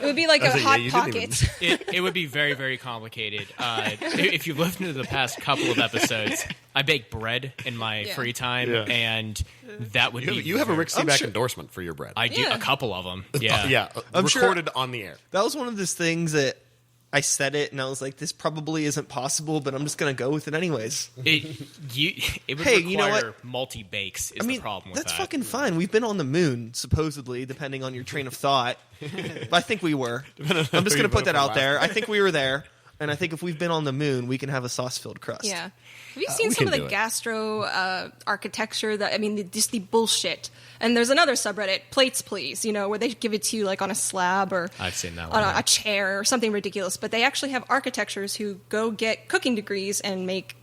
It would be like a was like, hot yeah, you didn't pocket. it would be very, very complicated. If you've listened to the past couple of episodes, I bake bread in my Yeah. free time, Yeah. and that would be... You have a Rick I'm Seaback sure- endorsement for your bread. I do Yeah. a couple of them. Yeah. yeah, I'm sure- recorded on the air. That was one of those things that I said it and I was like, this probably isn't possible, but I'm just going to go with it anyways. It would Hey, require you know what? multi-bakes is I mean, the problem with that's that. fucking fine. We've been on the moon, supposedly, depending on your train of thought. But I think we were. I'm just going to you've put been that up out for there. I think we were there. And I think if we've been on the moon, we can have a sauce-filled crust. Yeah. Have you seen we some of can the do it. gastro architecture? Just the bullshit. And there's another subreddit, Plates Please, where they give it to you like on a slab or I've seen that on one, yeah. a chair or something ridiculous. But they actually have architectures who go get cooking degrees and make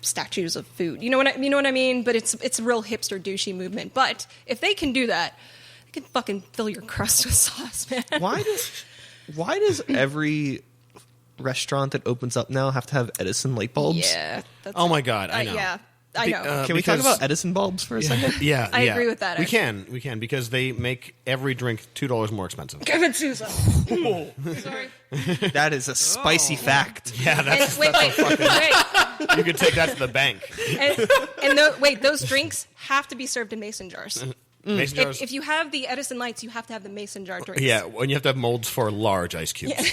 statues of food. You know what I mean? But it's a real hipster douchey movement. But if they can do that, they can fucking fill your crust with sauce, man. Why does every restaurant that opens up now have to have Edison light bulbs? Yeah. That's Oh my god, I know. Yeah. I know. Can we talk Because- about Edison bulbs for a second? Yeah, I yeah. agree with that, We actually. can because they make every drink $2 more expensive. Give it to Sorry. That is a spicy fact. Yeah, that's Wait. you could take that to the bank. Wait, those drinks have to be served in mason jars. Mason jars. If you have the Edison lights, you have to have the mason jar drinks. Yeah, and you have to have molds for large ice cubes.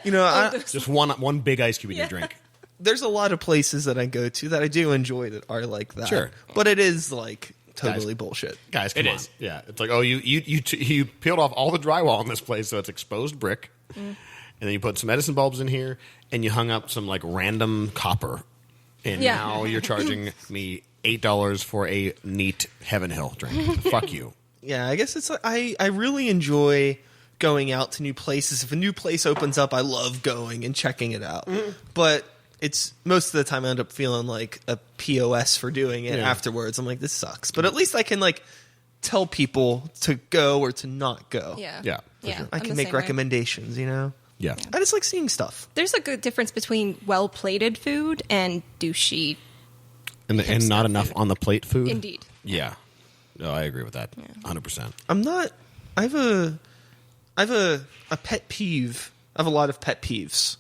You know, Just one big ice cube in your drink. there's a lot of places that I go to that I do enjoy that are like that. Sure. But it is like totally bullshit. Guys, come It on. is. Yeah, it's like, oh, you peeled off all the drywall in this place, so it's exposed brick, and then you put some Edison bulbs in here, and you hung up some like random copper, and Yeah. now you're charging me $8 for a neat Heaven Hill drink. Fuck you. Yeah, I guess it's like I really enjoy going out to new places. If a new place opens up, I love going and checking it out. But it's most of the time I end up feeling like a POS for doing it afterwards. I'm like, this sucks. But at least I can like tell people to go or to not go. Yeah. Yeah, for Yeah. sure. I I'm can the make same way. recommendations, you know? Yeah. I just like seeing stuff. There's a good difference between well-plated food and douchey. And not enough on the plate food. Indeed. Yeah. No, I agree with that. 100%. I'm not I have a pet peeve. I have a lot of pet peeves.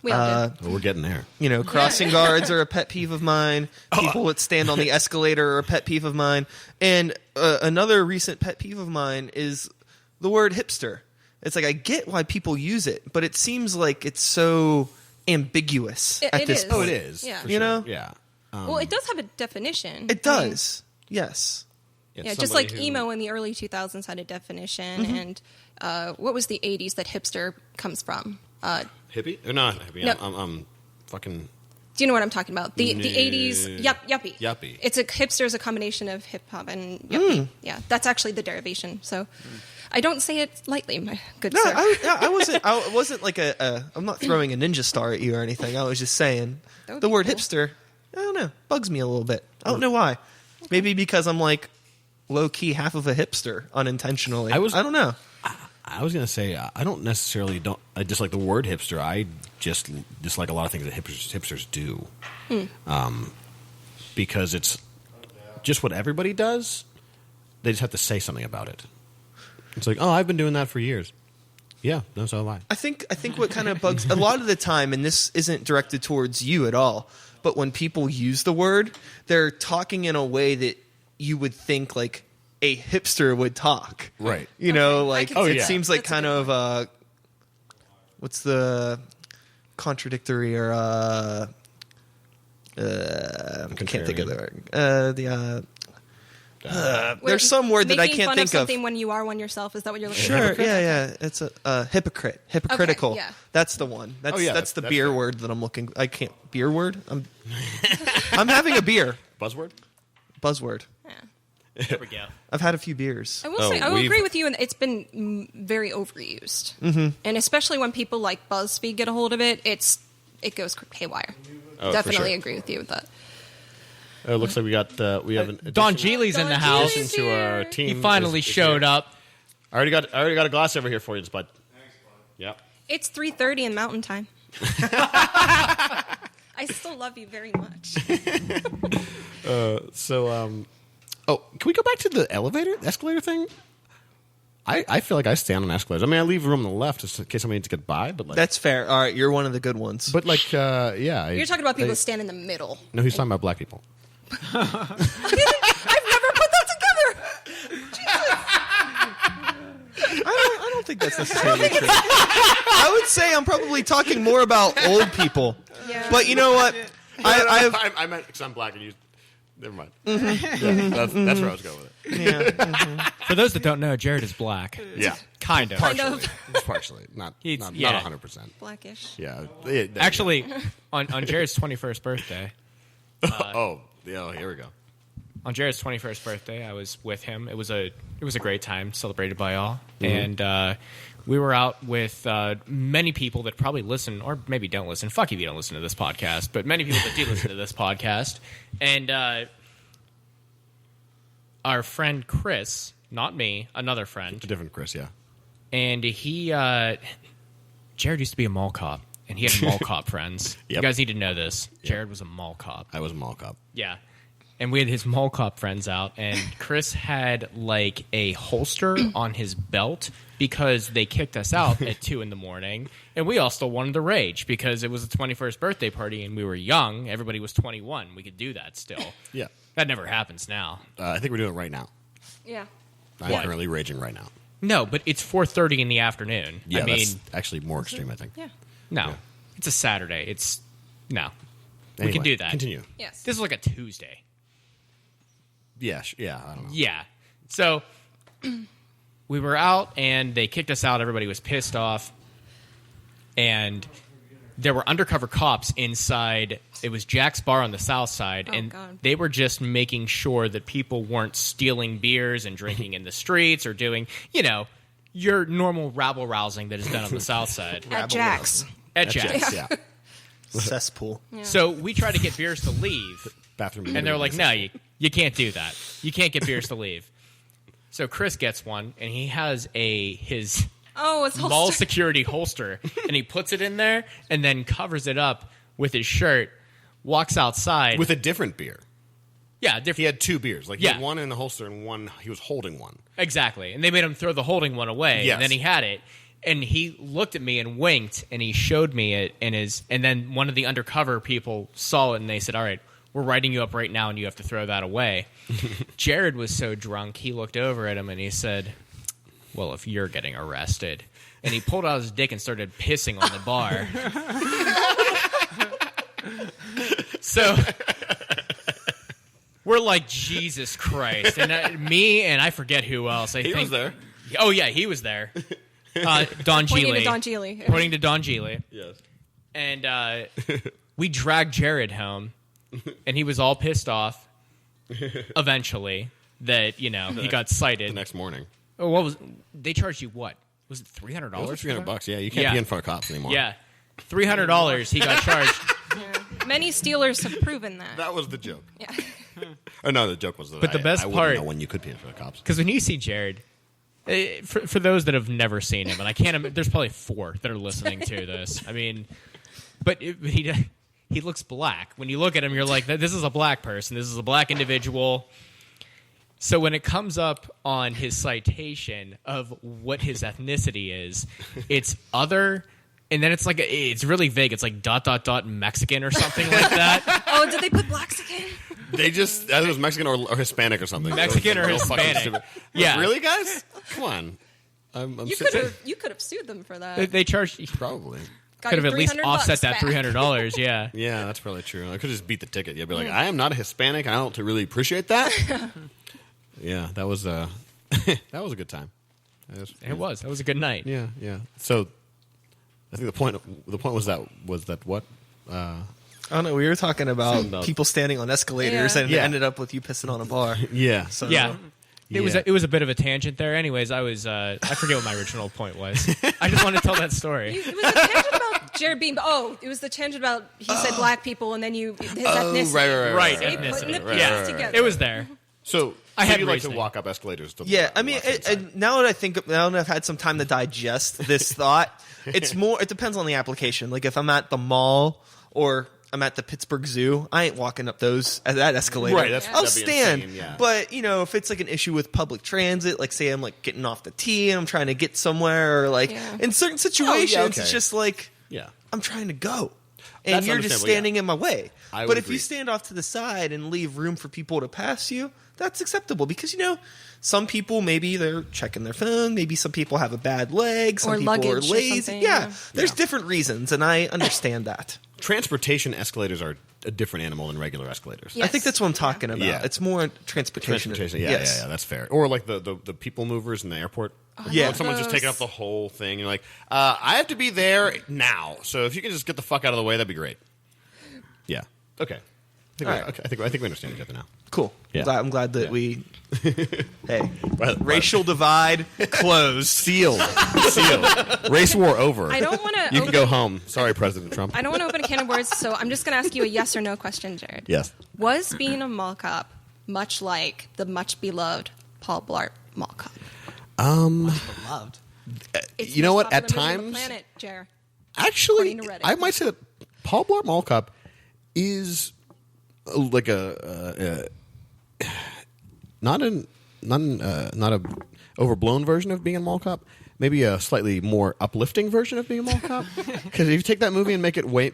We all do. Well, we're getting there. You know, crossing guards are a pet peeve of mine. People that stand on the escalator are a pet peeve of mine. And another recent pet peeve of mine is the word hipster. It's like I get why people use it, but it seems like it's so ambiguous at It this is. point. Oh, it is. Yeah. for You sure. know? Yeah. Well, it does have a definition. It does. Yes. It's Yeah, just somebody like who- emo in the early 2000s had a definition, and what was the 80s that hipster comes from? Hippie? Or not hippie. No. I'm fucking... Do you know what I'm talking about? The No. 80s, yuppie. Yuppie. It's hipster is a combination of hip hop and yuppie. Yeah, that's actually the derivation. So I don't say it lightly, my good No, sir. I wasn't like I'm not throwing a ninja star at you or anything. I was just saying That would the be word cool. hipster, I don't know, bugs me a little bit. I don't know why. Maybe because I'm like low key half of a hipster unintentionally. I don't know. I was going to say, I don't necessarily I dislike the word hipster. I just dislike a lot of things that hipsters do. Because it's just what everybody does. They just have to say something about it. It's like, oh, I've been doing that for years. Yeah, no, so have I. I think what kind of bugs a lot of the time, and this isn't directed towards you at all, but when people use the word, they're talking in a way that you would think like a hipster would talk. Right. You know, Okay, I like can see it that. seems like That's a kind good of what's the contradictory or I can't think of the word. There's some word that I Making can't fun think of something when you are one yourself. Is that what you're looking Sure, for? yeah. It's a hypocrite, hypocritical. Okay, yeah. That's the one. That's yeah, that's the that's beer fair. word that I'm looking. I can't beer word. I'm having a beer. Buzzword? Buzzword. Yeah. There we go. I've had a few beers. I will say, I will we've- agree with you, and it's been very overused. Mm-hmm. And especially when people like BuzzFeed get a hold of it, it goes haywire. Oh, for Definitely sure. agree with you with that. It looks like we have an Don addition Geely's in the Don house. Geely's to our here. team. He finally is showed here. up. I already got a glass over here for you, Bud. Thanks, Bud. Yep. It's 3:30 in Mountain Time. I still love you very much. So, can we go back to the escalator thing? I feel like I stand on escalators. I mean, I leave room on the left just in case somebody needs to get by, but like, That's fair. All right, you're one of the good ones. but like, yeah. You're talking about people that stand in the middle. No, he's talking about black people. I've never put that together. I don't think that's necessarily true. I would say I'm probably talking more about old people. Yeah. But you know what? I meant because I'm black and you. Never mind. Yeah, that's where I was going with it. Yeah. For those that don't know, Jared is black. Yeah, Kind of. Kind of. partially, not He's- not yeah. 100%. Blackish. Yeah, Actually, on Jared's 21st birthday, oh, here we go. on Jared's 21st birthday, I was with him. It was a great time, celebrated by all, and we were out with many people that probably listen or maybe don't listen. Fuck if you don't listen to this podcast, but many people that do listen to this podcast, and our friend Chris, not me, another friend, A different Chris, yeah. and he Jared used to be a mall cop, and he had mall cop friends. Yep. You guys need to know this. Jared was a mall cop. I was a mall cop. Yeah. And we had his mall cop friends out, and Chris had like a holster on his belt because they kicked us out at 2 a.m, and we all still wanted to rage because it was a 21st birthday party and we were young. Everybody was 21. We could do that still. Yeah, That never happens now. I think we're doing it right now. Yeah. I'm currently raging right now. No, but it's 4:30 in the afternoon. Yeah, I mean, that's actually more extreme, I think. Yeah. no, yeah. it's a Saturday. No. We Anyway, can do that. Continue. Yes. This is like a Tuesday. Yeah, I don't know. Yeah. So we were out and they kicked us out. Everybody was pissed off. And there were undercover cops inside. It was Jack's Bar on the south side. Oh, and God. they were just making sure that people weren't stealing beers and drinking in the streets or doing, your normal rabble-rousing that is done on the south side. At Jack's. At Jack's. Yeah. Cesspool. So we tried to get beers to leave. Bathroom. And they're like, no, you can't do that. You can't get beers to leave. So Chris gets one, and he has his It's mall holster. security holster, and he puts it in there and then covers it up with his shirt, walks outside. with a different beer. Yeah, He different. had 2 beers. Like, he Yeah. had one in the holster and one, he was holding one. Exactly. And they made him throw the holding one away, Yes. and then he had it. And he looked at me and winked, and he showed me it, and then one of the undercover people saw it, and they said, all right, we're writing you up right now, and you have to throw that away. Jared was so drunk, he looked over at him, and he said, well, if you're getting arrested. And he pulled out his dick and started pissing on the bar. So we're like, Jesus Christ. And me and I forget who else. He was there. Oh, yeah, he was there. Don Pointing Geely. to Don Geely. Pointing to Don Geely. Yes. And we dragged Jared home, and he was all pissed off eventually that, he got cited. The next morning. Oh, they charged you what? Was it $300? It was $300. Yeah, you can't be in front of cops anymore. Yeah. $300 he got charged. Many Steelers have proven that. That was the joke. Yeah. Oh, no, the joke was that But the best I part- wouldn't know when you could be in front of cops. Because when you see Jared, for those that have never seen him, and I can't, there's probably 4 that are listening to this. I mean, but he looks black. When you look at him, you're like, this is a black person. This is a black individual. So when it comes up on his citation of what his ethnicity is, it's other, and then it's like it's really vague. It's like ... Mexican or something like that. Oh, did they put Blaxican? They just, that was Mexican or Hispanic or something. Mexican or Real fucking Hispanic. stupid. Yeah. Really, guys? Come on. I'm You could have sued them for that. They charged. Probably. Got Could have your at least $300 offset that back. $300. Yeah. Yeah, that's probably true. I could just beat the ticket. You'd be like, I am not a Hispanic. I don't really appreciate that. Yeah, that was that was a good time. It was. That was a good night. Yeah. So, I think the point was that what? I don't know. We were talking about About- people standing on escalators, Yeah. and it ended up with you pissing on a bar. Yeah. So Yeah. It Yeah. was a bit of a tangent there. Anyways, I forget what my original point was. I just want to tell that story. It was a tangent about Jared Bean. Oh, it was the tangent about he said black people and then his ethnicity. Right, They ethnicity. putting the Right, pieces right. together. It was there. So I had you like to reasoning. walk up escalators. To yeah, I mean, now that I've had some time to digest this thought, it's more. It depends on the application. Like if I'm at the mall or I'm at the Pittsburgh Zoo, I ain't walking up that escalator. Right, I'll that'd be stand. insane, yeah. But if it's like an issue with public transit, like say I'm like getting off the T and I'm trying to get somewhere, or like Yeah. in certain situations, okay. it's just like yeah. I'm trying to go. And That's you're just understandable, standing yeah. in my way. I But would if agree. you stand off to the side and leave room for people to pass you, that's acceptable because some people maybe they're checking their phone, maybe some people have a bad leg, some Or people are luggage or lazy. something, Yeah, yeah. there's different reasons, and I understand that. Transportation escalators are a different animal than regular escalators. Yeah. I think that's what I'm talking about. Yeah. It's more transportation. Transportation, yeah, Yes. yeah, that's fair. Or like the people movers in the airport. Yeah. Like someone's just taking up the whole thing. You're like, I have to be there now. So if you can just get the fuck out of the way, that'd be great. Yeah. Okay. I think we understand each other now. Cool. Yeah. I'm glad that we. Hey, Right. racial divide closed. Sealed. Race war over. I don't want to. You can go home. Sorry, President Trump. I don't want to open a can of words, so I'm just going to ask you a yes or no question, Jared. Yes. Was being a mall cop much like the much beloved Paul Blart Mall Cop? Beloved. It's You know the what? most At popular movie on the times- planet, Jared. Actually, According to Reddit. I might say that Paul Blart Mall Cop is like a not a overblown version of being a mall cop. Maybe a slightly more uplifting version of being a mall cop. Because if you take that movie and make it way,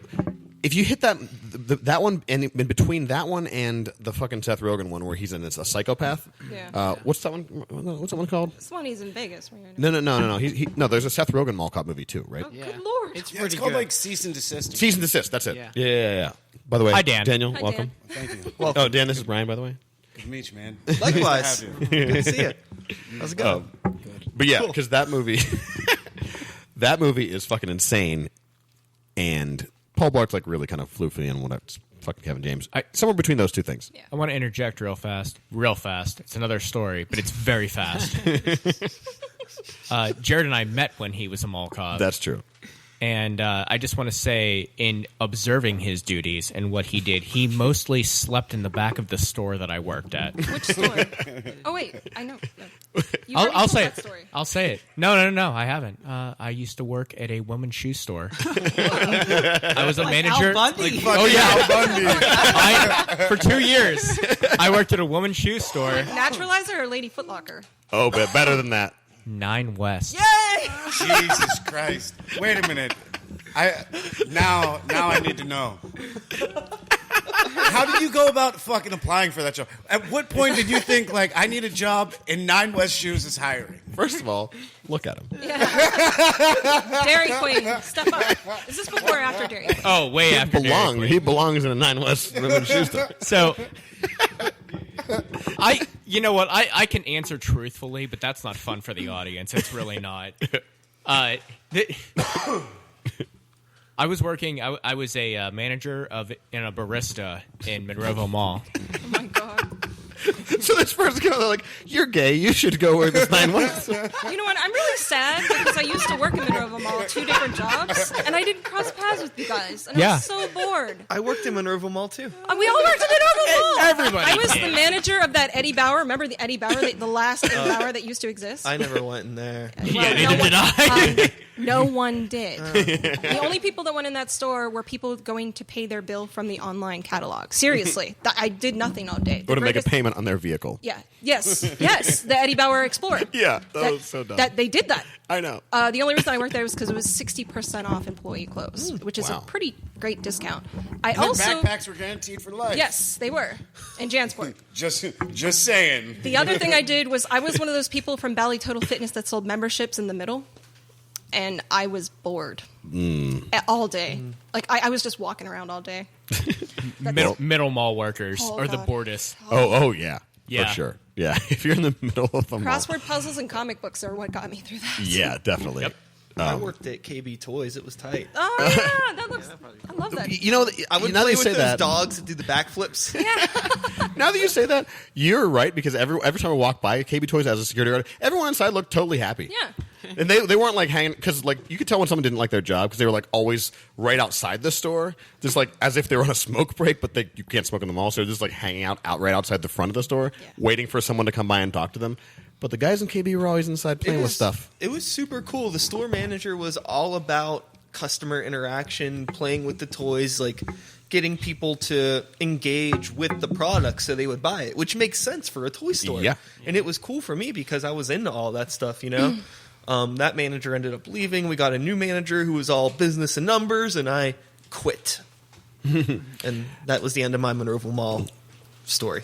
if you hit that one, and in between that one and the fucking Seth Rogen one where he's a psychopath. Yeah. What's that one? What's that one called? This one he's in Vegas. Right? No. No, there's a Seth Rogen mall cop movie too, right? Oh, good lord. It's Yeah, pretty it's called good. like Cease and Desist. Cease and Desist. That's it. Yeah. Yeah. By the way, Hi, Dan. Daniel, Hi, welcome. Dan. Thank you. Oh, Dan, this is Brian, by the way. Good to meet you, man. Likewise. Good to have you. Good to see you. How's it going? But yeah, because that movie, that movie is fucking insane, and Paul Blart like really kind of floofy and whatever. It's fucking Kevin James. Somewhere between those two things. Yeah. I want to interject real fast. It's another story, but it's very fast. Jared and I met when he was a mall cop. That's true. And I just want to say, in observing his duties and what he did, he mostly slept in the back of the store that I worked at. Which store? Oh wait, I know. You I'll already told say that it. story. I'll say it. No, I haven't. I used to work at a women's shoe store. I was a manager. Al Bundy. Oh yeah, for 2 years, I worked at a women's shoe store. Naturalizer or Lady Footlocker? Oh, but better than that. 9 West. Yay! Jesus Christ. Wait a minute. Now I need to know. How did you go about fucking applying for that job? At what point did you think, like, I need a job and 9 West Shoes is hiring? First of all, look at him. Dairy Queen, step up. Is this before or after Dairy Queen? Oh, way after Dairy Queen. He belongs in a 9 West women's shoe store. So, you know what? I can answer truthfully, but that's not fun for the audience. It's really not. I was working. I was a manager in a barista in Monroeville Mall. Oh my god. So this person goes like, "You're gay. You should go where this 9 West." You know what? I'm really sad because I used to work in Monroeville Mall, 2 different jobs, and I didn't cross paths with you guys. And I Yeah. was so bored. I worked in Monroeville Mall too. We all worked in Monroeville Mall. Everybody I was did. the manager of that Eddie Bauer. Remember the Eddie Bauer, the last Eddie Bauer that used to exist? I never went in there. Yeah, neither did I. No one did. The only people that went in that store were people going to pay their bill from the online catalog. Seriously. I did nothing all day. Or to make a greatest- payment on their vehicle. Yeah. Yes. The Eddie Bauer Explorer. Yeah, that was so dumb. That they did that. I know. The only reason I worked there was because it was 60% off employee clothes, which is Wow. a pretty great discount. I The also backpacks were guaranteed for life. yes, they were, and Jansport. Just saying. The other thing I did was I was one of those people from Bally Total Fitness that sold memberships in the middle, and I was bored all day. Like I was just walking around all day. Middle mall workers Oh, or the God. boarders. Oh yeah. Yeah. For sure. Yeah. If you're in the middle of the mall. Crossword puzzles and comic books are what got me through that. Yeah, definitely. Yep. I worked at KB Toys. It was tight. Oh yeah, that looks. I love that. You know, I would now that play you with say those that, dogs that do the backflips. now that you say that, you're right because every time I walk by KB Toys as a security guard, everyone inside looked totally happy. Yeah. And they weren't like hanging because like you could tell when someone didn't like their job because they were like always right outside the store, just like as if they were on a smoke break, but you can't smoke in the mall, so they're just like hanging out right outside the front of the store, waiting for someone to come by and talk to them. But the guys in KB were always inside playing with stuff. It was super cool. The store manager was all about customer interaction, playing with the toys, like getting people to engage with the product so they would buy it, which makes sense for a toy store. Yeah. And it was cool for me because I was into all that stuff, you know? That manager ended up leaving. We got a new manager who was all business and numbers, and I quit. And that was the end of my Monroeville Mall story.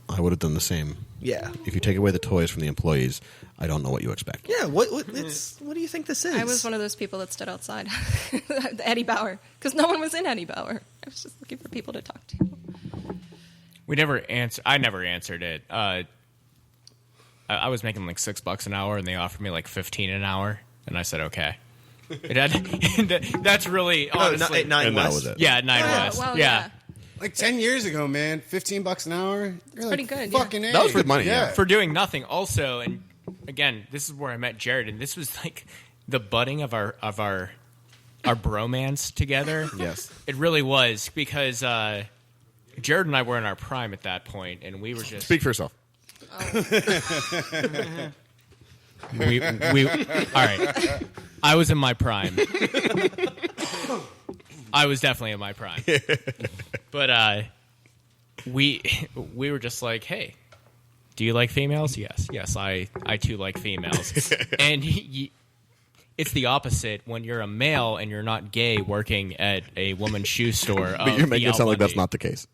I would have done the same. Yeah. If you take away the toys from the employees, I don't know what you expect. Yeah, what do you think this is? I was one of those people that stood outside the Eddie Bauer because no one was in Eddie Bauer. I was just looking for people to talk to. I never answered it. I was making like $6 an hour, and they offered me like $15 an hour, and I said okay. That's really honestly. at 9 And that West. was it. Yeah, at 9 West. Well, yeah. Like 10 years ago, man, $15 an hour. You're pretty like, good, yeah. Fucking A. That was good money, yeah. For doing nothing. Also, and again, this is where I met Jared, and this was like the budding of our bromance together. Yes. It really was because Jared and I were in our prime at that point, and we were just Speak for yourself. we all right. I was in my prime. I was definitely in my prime. But we were just like, hey, do you like females? Yes, I too like females. And it's the opposite when you're a male and you're not gay working at a woman's shoe store. But you're making it sound like that's not the case.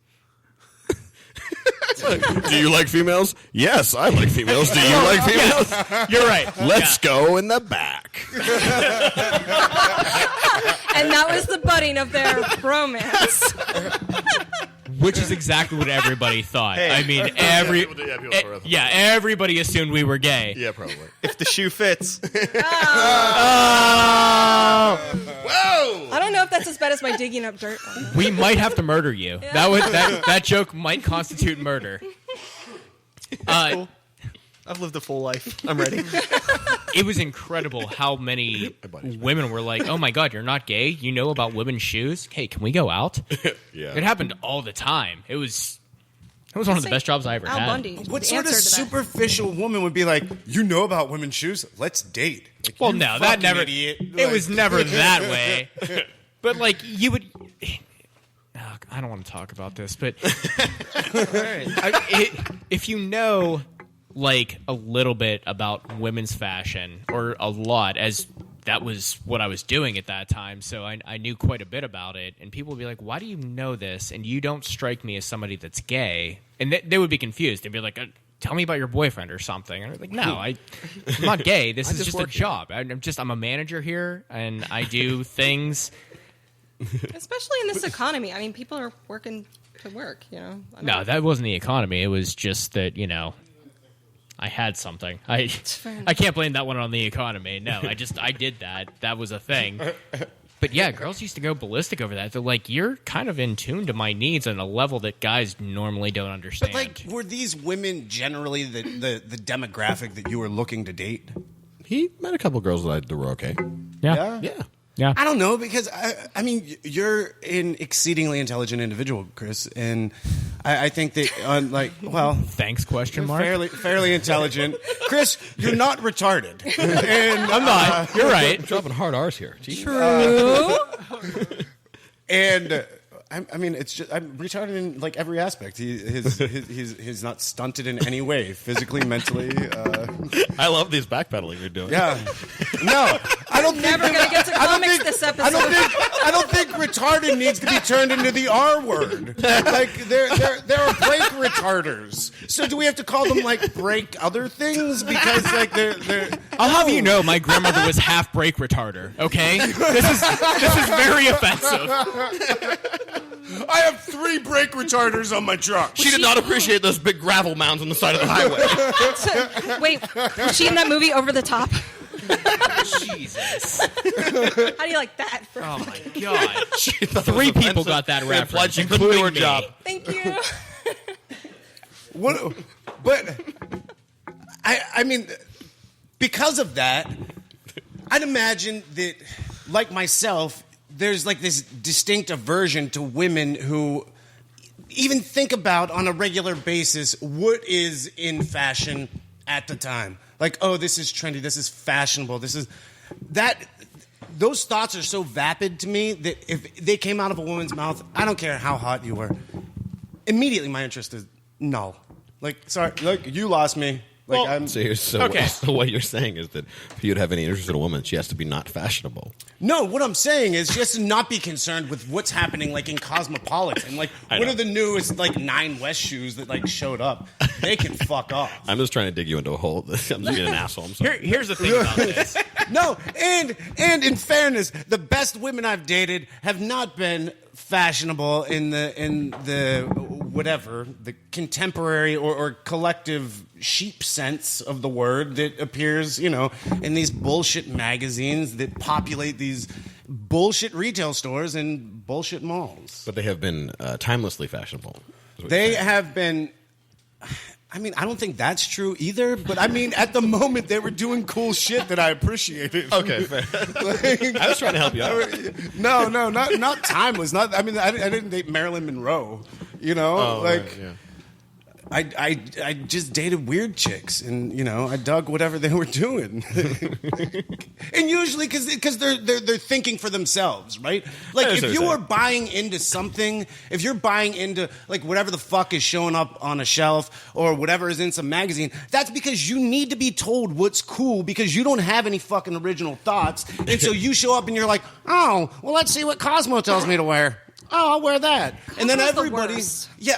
Do you like females? Yes, I like females. Do you like females? You're right. Let's go in the back. And that was the budding of their romance. Which is exactly what everybody thought. Hey. I mean, everybody assumed we were gay. Yeah, probably. If the shoe fits. Whoa! I don't know if that's as bad as my digging up dirt. We might have to murder you. That joke might constitute murder. Cool. I've lived a full life. I'm ready. It was incredible how many women were like, "Oh my God, you're not gay? You know about women's shoes? Hey, can we go out?" Yeah. It happened all the time. It was one of the best jobs I ever Al had. Bundy. What the sort of answer to that. superficial woman would be like, you know about women's shoes? Let's date. Like, Well, you no, that fucking never. Idiot. It was never that way. But like you would. Oh, I don't want to talk about this, but if you know like a little bit about women's fashion or a lot, as that was what I was doing at that time, so I knew quite a bit about it, and people would be like, why do you know this and you don't strike me as somebody that's gay? And they would be confused. They'd be like, tell me about your boyfriend or something. And I'm like, no, I'm not gay. This is just a job. I'm a manager here and I do things. Especially in this economy. I mean, people are working to work, you know. No, that wasn't the economy. It was just that, I had something. I can't blame that one on the economy. No, I did that. That was a thing. But yeah, girls used to go ballistic over that. They're like, you're kind of in tune to my needs on a level that guys normally don't understand. But like, were these women generally the demographic that you were looking to date? He met a couple girls that were okay. yeah. Yeah. I don't know, because I mean, you're an exceedingly intelligent individual, Chris, and I think that Thanks, question mark? fairly intelligent. Chris, you're not retarded. And I'm not. You're right. I'm dropping hard R's here. Jeez. and I mean, it's just I'm retarded in like every aspect. He's not stunted in any way, physically, mentally. I love these backpedaling you're doing. Yeah. No, I don't. Never gonna get to comics this episode. I don't think retarded needs to be turned into the R word. Like there are break retarders. So do we have to call them like break other things because like they're I'll have you know, my grandmother was half brake retarder. Okay, this is very offensive. I have 3 brake retarders on my truck. She did not appreciate those big gravel mounds on the side of the highway. Wait, was she in that movie Over the Top? Jesus. How do you like that? Oh my God. 3 people got that reference, she couldn't do her including me. job. Thank you. What? But I mean, because of that, I'd imagine that, like myself, there's like this distinct aversion to women who even think about on a regular basis what is in fashion at the time. Like, oh, this is trendy, this is fashionable, this is that. Those thoughts are so vapid to me that if they came out of a woman's mouth, I don't care how hot you were. Immediately, my interest is null. Like, sorry, look, you lost me. Like, Well, So what you're saying is that if you'd have any interest in a woman, she has to be not fashionable. No, what I'm saying is she has to not be concerned with what's happening, like, in Cosmopolitan. Like, what are the newest, like, 9 West shoes that, like, showed up? They can fuck off. I'm just trying to dig you into a hole. I'm just being an asshole. I'm sorry. Here's the thing about this. No, and in fairness, the best women I've dated have not been fashionable in the whatever, the contemporary or collective sheep sense of the word that appears, in these bullshit magazines that populate these bullshit retail stores and bullshit malls. But they have been timelessly fashionable. They have been. I mean, I don't think that's true either, but I mean, at the moment, they were doing cool shit that I appreciated. Okay, fair. I was trying to help you out. No, not timeless. I didn't date Marilyn Monroe. Right, yeah. I just dated weird chicks, and I dug whatever they were doing, and usually because they're thinking for themselves, right? Like if you are buying into something, if you're buying into like whatever the fuck is showing up on a shelf or whatever is in some magazine, that's because you need to be told what's cool because you don't have any fucking original thoughts, and so you show up and you're like, oh, well, let's see what Cosmo tells me to wear. Oh, I'll wear that. And then everybody...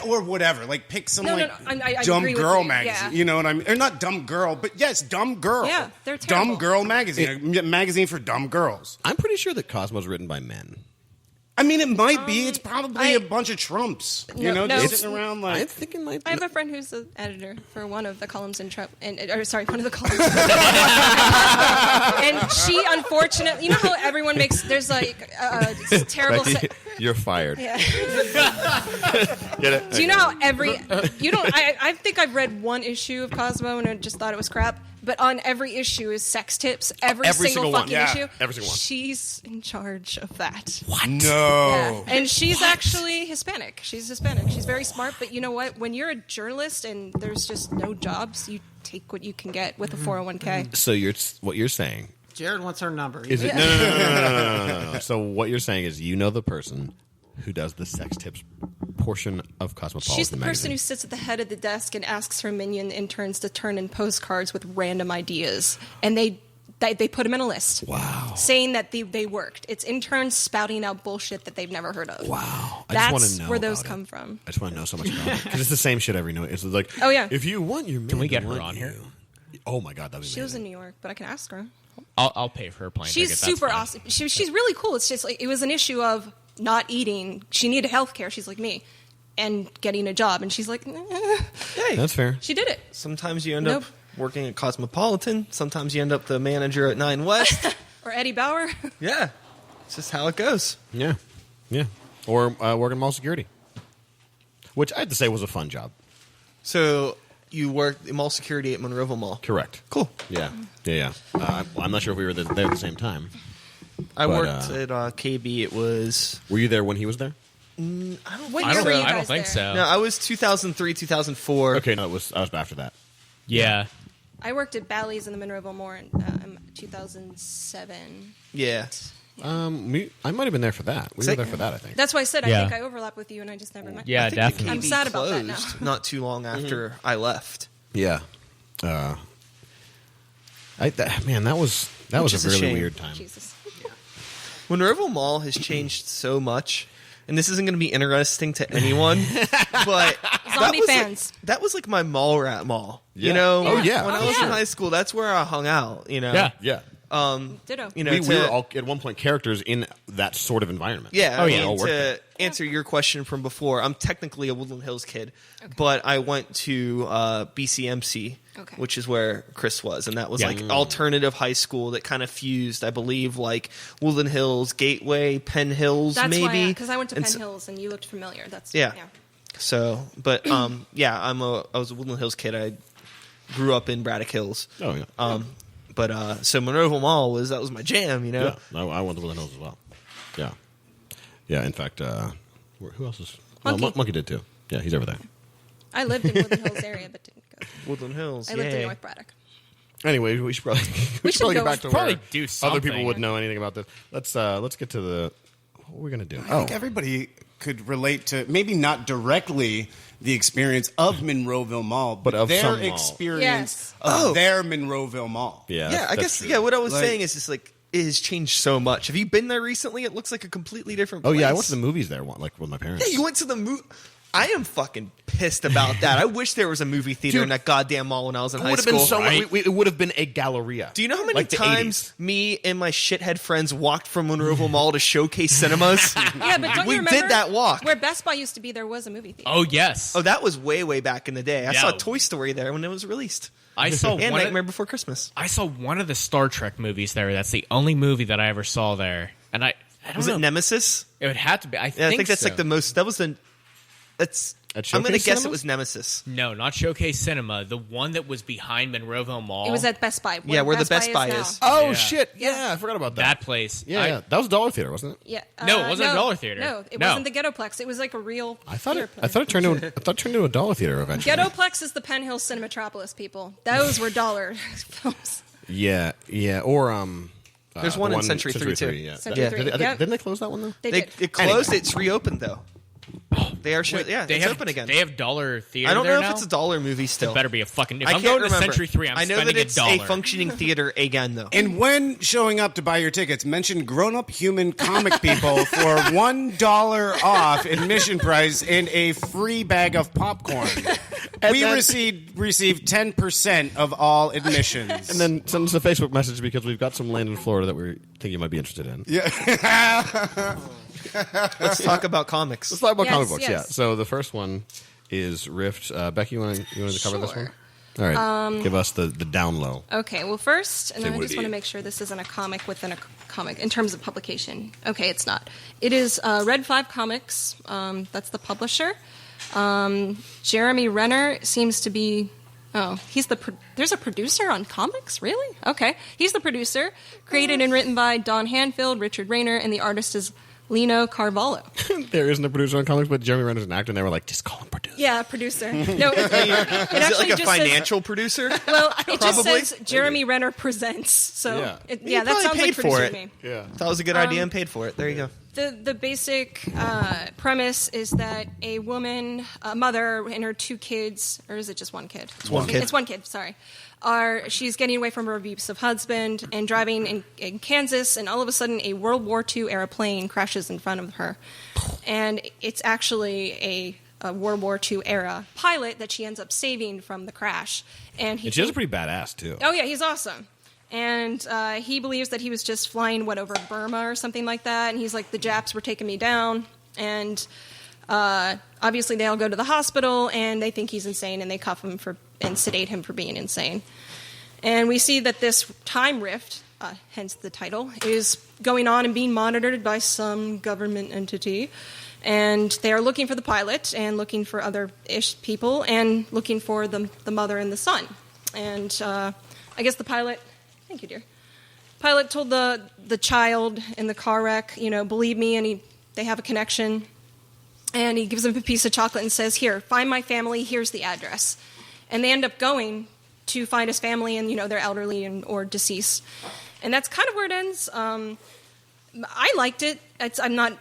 or whatever. Like, pick some, I dumb girl magazine. Yeah. You know what I mean? Or not dumb girl, but yes, dumb girl. Yeah, they're terrible. Dumb girl magazine. A magazine for dumb girls. I'm pretty sure that Cosmo's written by men. I mean, it might be. It's probably a bunch of Trumps. Just sitting around like... I'm thinking like... I have a friend who's the editor for one of the columns in Trump. One of the columns. And she, unfortunately... You know how everyone makes... There's like terrible... You're fired. Yeah. Do you know how every... You don't... I think I've read one issue of Cosmo and I just thought it was crap. But on every issue is sex tips. Every single fucking issue. Every single one. She's in charge of that. What? No. Yeah. And she's actually Hispanic. She's Hispanic. She's very smart. But you know what? When you're a journalist and there's just no jobs, you take what you can get with a 401k. So what you're saying... Jared wants her number. Is it? No. So what you're saying is the person who does the sex tips portion of Cosmopolitan She's the magazine. person who sits at the head of the desk and asks her minion interns to turn in postcards with random ideas. And they put them in a list. Wow. Saying that they worked. It's interns spouting out bullshit that they've never heard of. Wow. That's where those come from. I just want to know so much about it. Because it's the same shit every night. It's like, oh, yeah. If you want your Can we get her on here? Oh, my God. That'd be She lives in New York, but I can ask her. I'll pay for her plane ticket. She's super awesome. She's really cool. It's just like it was an issue of not eating. She needed health care. She's like me. And getting a job. And she's like, Hey, that's fair. She did it. Sometimes you end up working at Cosmopolitan. Sometimes you end up the manager at 9 West. Or Eddie Bauer. Yeah. It's just how it goes. Yeah. Or working mall security. Which I have to say was a fun job. So you worked in mall security at Monroeville Mall. Correct. Cool. Yeah. I'm not sure if we were there at the same time. I worked at KB. It was... Were you there when he was there? What year were you guys I don't think there? so. No, I was 2003, 2004. Okay, no, I was after that. Yeah. I worked at Bally's in the Monroeville Mall in 2007. Yeah. I might have been there for that. We were there for that, I think. That's why I said Yeah. I think I overlap with you and I just never met. Yeah, I think definitely. the I'm KB sad about that closed now. not too long after I left. Yeah. That was Which a is a really shame. weird time. Jesus. Monroeville Mall has changed so much, and this isn't going to be interesting to anyone, but Zombie fans. That was like my mall rat mall. Yeah. You know? Oh, yeah. When I was in high school, that's where I hung out, you know? Yeah. Ditto. You know, We were all, at one point, characters in that sort of environment. Yeah, Oh, yeah. All worked there. to answer your question from before, I'm technically a Woodland Hills kid, but I went to BCMC, which is where Chris was, and that was like alternative high school that kind of fused, I believe, like Woodland Hills, Gateway, Penn Hills, That's maybe. because I went to And Penn so- Hills and you looked familiar. That's Yeah. So, but I was a Woodland Hills kid. I grew up in Braddock Hills. Oh, yeah. So Monroeville Mall was my jam, you know. Yeah. I went to Woodland Hills as well. Yeah. Yeah, in fact, who else is... Monkey. Monkey did, too. Yeah, he's over there. I lived in Woodland Hills area, but didn't go. Woodland Hills, I lived in yay. North Braddock. Anyway, we should probably should get go- back to probably where do other something. people would know anything about this. Let's get to the... What are we going to do? I think everybody could relate to, maybe not directly the experience of Monroeville Mall, but of their some mall. experience Yes. of their Monroeville Mall. Yeah, Yeah, I that's guess. true. What I was Like- saying is just like it has changed so much. Have you been there recently? It looks like a completely different Oh, place. yeah, I went to the movies there, like, with my parents. Yeah, you went to the movie. I am fucking pissed about that. I wish there was a movie theater in that goddamn mall when I was in It high would have school. been so it would have been a Galleria. Do you know how many Like the times 80s. me and my shithead friends walked from Monroeville Mall to Showcase Cinemas? Yeah, but don't We you did remember that walk. where Best Buy used to be? There was a movie theater. Oh, yes. Oh, that was way back in the day. I Yeah. saw Toy Story there when it was released. I saw And one Nightmare Before Christmas. I saw one of the Star Trek movies there. That's the only movie that I ever saw there. And I don't Was know. it Nemesis? It would have to be. I Yeah, I think that's so. like the most. That was the. That's. I'm going to Showcase guess it Cinemas? was Nemesis. No, not Showcase Cinema. The one that was behind Monroeville Mall. It was at Best Buy. Yeah, where the Best Buy now. is. Oh Yeah. shit! Yeah. Yeah, I forgot about that. that place. Yeah, that was a Dollar Theater, wasn't it? Yeah. No, it wasn't a Dollar Theater. No, it No. wasn't the Ghettoplex. It was like a real. I thought theater it turned into a Dollar Theater eventually. Ghettoplex is the Penn Hill Cinematropolis, people. Those were dollar films. Yeah, or There's the one in Century 3 too. Yeah, Century 3, Didn't they close that one though? They They, did. it closed. It's reopened though. They are Wait, it's have, open again. They have Dollar Theater I don't there know now? if it's a dollar movie still. It better be a fucking... If I I'm can't going to remember. Century 3, I'm I know spending that it's $1. a functioning theater again though. And when showing up to buy your tickets, mention Grownup Human Comic People for $1 off admission price and a free bag of popcorn. We received 10% of all admissions. And then send us a Facebook message because we've got some land in Florida that we think you might be interested in. Let's talk about comics. Let's talk about Yes, comic books. yes. Yeah. So the first one is Rift. Becky, you want to cover this one? All right. Give us the down low. Okay, well, first, and Say I what just it want to is. make sure this isn't a comic within a comic in terms of publication. Okay, it's not. It is Red 5 Comics. That's the publisher. Jeremy Renner seems to be. Oh, he's there's a producer on comics? Really? Okay. He's the producer. Created and written by Don Hanfield, Richard Rayner, and the artist is Lino Carvalho. There isn't a producer on comics, but Jeremy Renner's an actor, and they were like, just call him producer. Yeah, producer. No, it Is it actually like a just financial producer? says, well, it just Probably. says Jeremy Renner presents. So, Yeah. that probably sounds paid like for producer it. to me. Yeah. That was a good idea and paid for it. There you go. The basic premise is that a woman, a mother, and her 2 kids, or is it just one kid? It's one kid. It's one kid. Sorry. She's getting away from her abusive husband and driving in Kansas, and all of a sudden, a World War II era plane crashes in front of her, and it's actually a World War II era pilot that she ends up saving from the crash. And And she was pretty badass, too. Oh yeah, he's awesome. And he believes that he was just flying, over Burma or something like that. And he's like, the Japs were taking me down. And obviously they all go to the hospital, and they think he's insane, and they cuff him and sedate him for being insane. And we see that this time rift, hence the title, is going on and being monitored by some government entity. And they are looking for the pilot and looking for other-ish people and looking for the mother and the son. And I guess the pilot... Thank you, dear. Pilot told the child in the car wreck, believe me, and they have a connection. And he gives him a piece of chocolate and says, here, find my family, here's the address. And they end up going to find his family, and, they're elderly or deceased. And that's kind of where it ends. I liked it. I'm not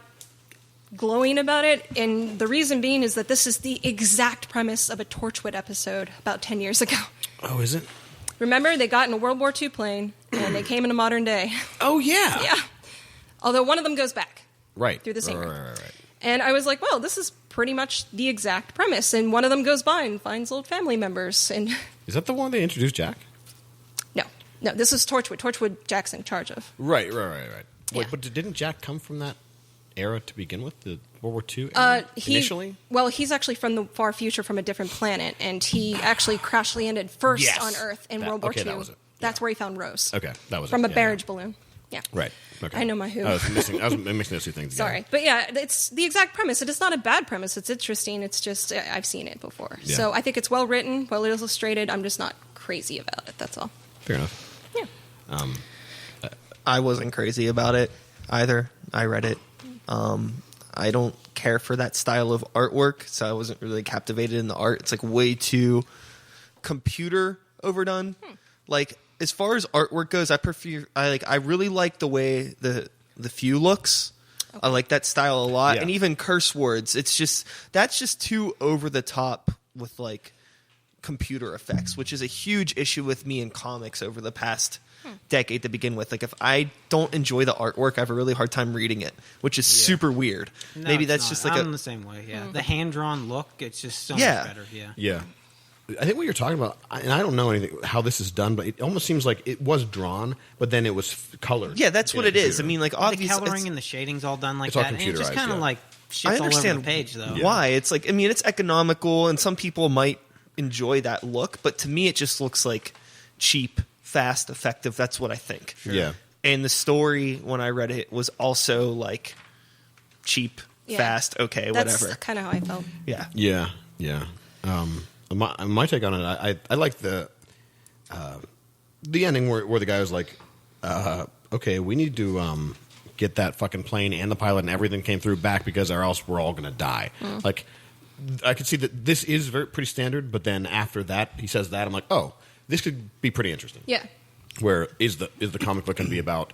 glowing about it, and the reason being is that this is the exact premise of a Torchwood episode about 10 years ago. Oh, is it? Remember, they got in a World War II plane, and they came into modern day. Oh, yeah. Yeah. Although one of them goes back. Right. Through the same room. Right. And I was like, well, this is pretty much the exact premise. And one of them goes by and finds old family members. And Is that the one they introduced Jack? no, this is Torchwood. Torchwood Jack's in charge of. Right. Yeah. Wait, but didn't Jack come from that era to begin with, the World War II era, initially? Well, he's actually from the far future, from a different planet, and he actually crash landed first Yes. on Earth in That- World War okay, II. that was it. That's where he found Rose. Okay, that was from it. a barrage balloon. Yeah. Right. Okay. I know my who. I was mixing those two things together. Sorry, but yeah, it's the exact premise. It is not a bad premise. It's interesting. It's just I've seen it before, Yeah. so I think it's well written, well illustrated. I'm just not crazy about it. That's all. Fair enough. Yeah. I wasn't crazy about it either. I read it. I don't care for that style of artwork, so I wasn't really captivated in the art. It's like way too computer overdone. Like, as far as artwork goes, I really like the way the Few looks. Okay. I like that style a lot, and even curse words. That's just too over the top with like computer effects, which is a huge issue with me in comics over the past decade to begin with. Like, if I don't enjoy the artwork, I have a really hard time reading it, which is super weird. No, Maybe it's that's not. just like I'm the same way. Yeah, the hand-drawn look. It's just so much better. Yeah. Yeah. I think what you're talking about, and I don't know anything how this is done, but it almost seems like it was drawn, but then it was colored. Yeah, that's what it is. I mean, like, The obviously, coloring and the shading's all done like it's all that. And it's just computerized, kind of yeah. like I shits all over understand the page, though. why. It's like, I mean, it's economical, and some people might enjoy that look, but to me, it just looks like cheap, fast, effective. That's what I think. Yeah. And the story, when I read it, was also like cheap, Yeah. fast, okay, That's whatever. kind of how I felt. Yeah. Yeah. Yeah. My take on it, I like the ending where the guy was like, okay, we need to get that fucking plane and the pilot and everything came through back because or else we're all going to die. Like, I could see that this is pretty standard, but then after that, he says that, I'm like, oh, this could be pretty interesting. Yeah. Where is the comic book going to be about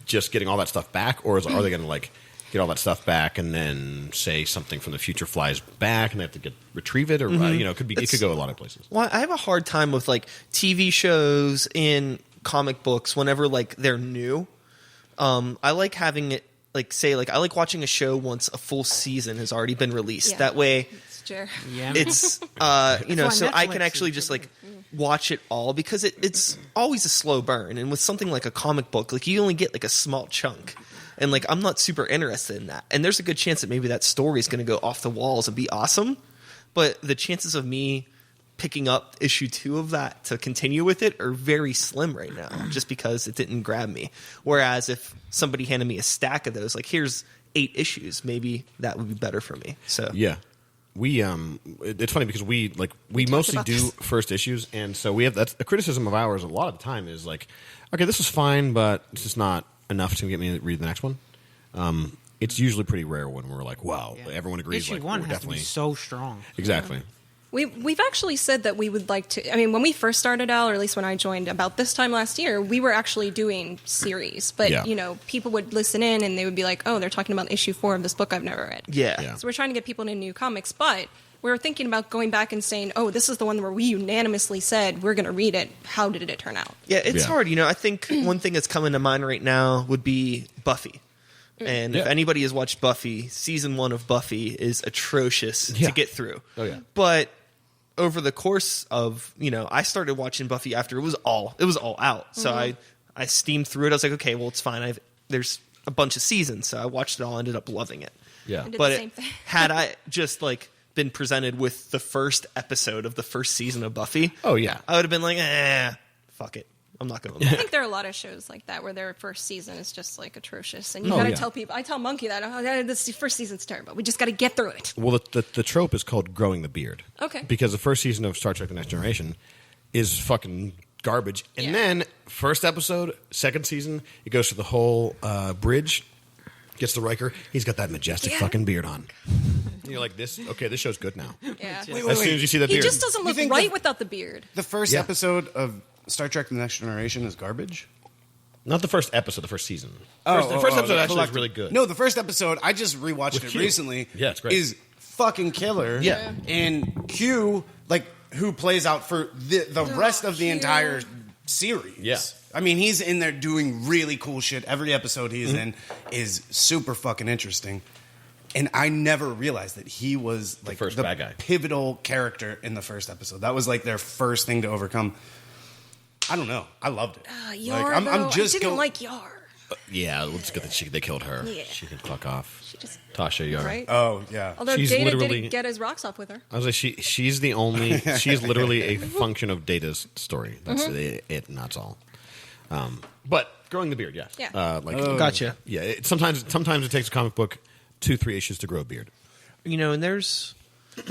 just getting all that stuff back, or are they going to like get all that stuff back and then say something from the future flies back and they have to retrieve it, or it could go a lot of places. Well, I have a hard time with like TV shows and comic books whenever like they're new. I like having it I like watching a show once a full season has already been released. Yeah. That way, Yeah. it's so Netflix I can actually just like watch it all because it's always a slow burn. And with something like a comic book, like you only get like a small chunk. And like I'm not super interested in that. And there's a good chance that maybe that story is going to go off the walls and be awesome. But the chances of me picking up issue 2 of that to continue with it are very slim right now, just because it didn't grab me. Whereas if somebody handed me a stack of those, like here's 8 issues, maybe that would be better for me. So yeah, we it's funny because we mostly do first issues, and so we have that's a criticism of ours. A lot of the time is like, okay, this is fine, but it's just not enough to get me to read the next one. It's usually pretty rare when we're like, wow, everyone agrees. Issue like, 1 we're has to be definitely so strong. exactly. We've actually said that we would like to. I mean, when we first started out, or at least when I joined about this time last year, we were actually doing series. But people would listen in and they would be like, "Oh, they're talking about issue 4 of this book I've never read." yeah. So we're trying to get people into new comics, but we were thinking about going back and saying, "Oh, this is the one where we unanimously said we're going to read it. How did it turn out?" Yeah, it's hard. I think one thing that's coming to mind right now would be Buffy. And if anybody has watched Buffy, season 1 of Buffy is atrocious to get through. Oh, yeah. But over the course of, I started watching Buffy after it was all out. So I steamed through it. I was like, okay, well, it's fine. There's a bunch of seasons. So I watched it all, ended up loving it. Yeah, I did But the same thing. had I just been presented with the first episode of the first season of Buffy, oh yeah, I would have been like, fuck it. I'm not going to I think there are a lot of shows like that where their first season is just atrocious, and you got to tell people. I tell Monkey that this first season's terrible. We just got to get through it. Well, the trope is called growing the beard. Okay. Because the first season of Star Trek: The Next Generation is fucking garbage, and then first episode, second season, it goes to the whole bridge, gets to Riker. He's got that majestic fucking beard on. And you're like, this show's good now. Yeah. As soon as you see that He beard, just doesn't look think right without the beard. The first episode of Star Trek: The Next Generation is garbage. not the first episode, the first season. The first episode actually is really good. No, the first episode, I just rewatched it Q. recently. Yeah, it's great. Is fucking killer. Yeah. And Q, who plays out for the rest of the entire series. Yeah. I mean, he's in there doing really cool shit. Every episode he's in is super fucking interesting. And I never realized that he was the first bad guy. Pivotal character in the first episode. That was their first thing to overcome. I don't know. I loved it. Yar, I'm though, just I didn't going. like Yar. Yeah, it's good that they killed her. Yeah. She can fuck off. She just Tasha Yar. right. Oh yeah. Although She's Data literally- didn't get his rocks off with her. I was like, she's the only. She's literally a function of Data's story. That's it, and that's all. But growing the beard, yes. Yeah. Gotcha. Yeah. Sometimes it takes a comic book 2-3 issues to grow a beard. And there's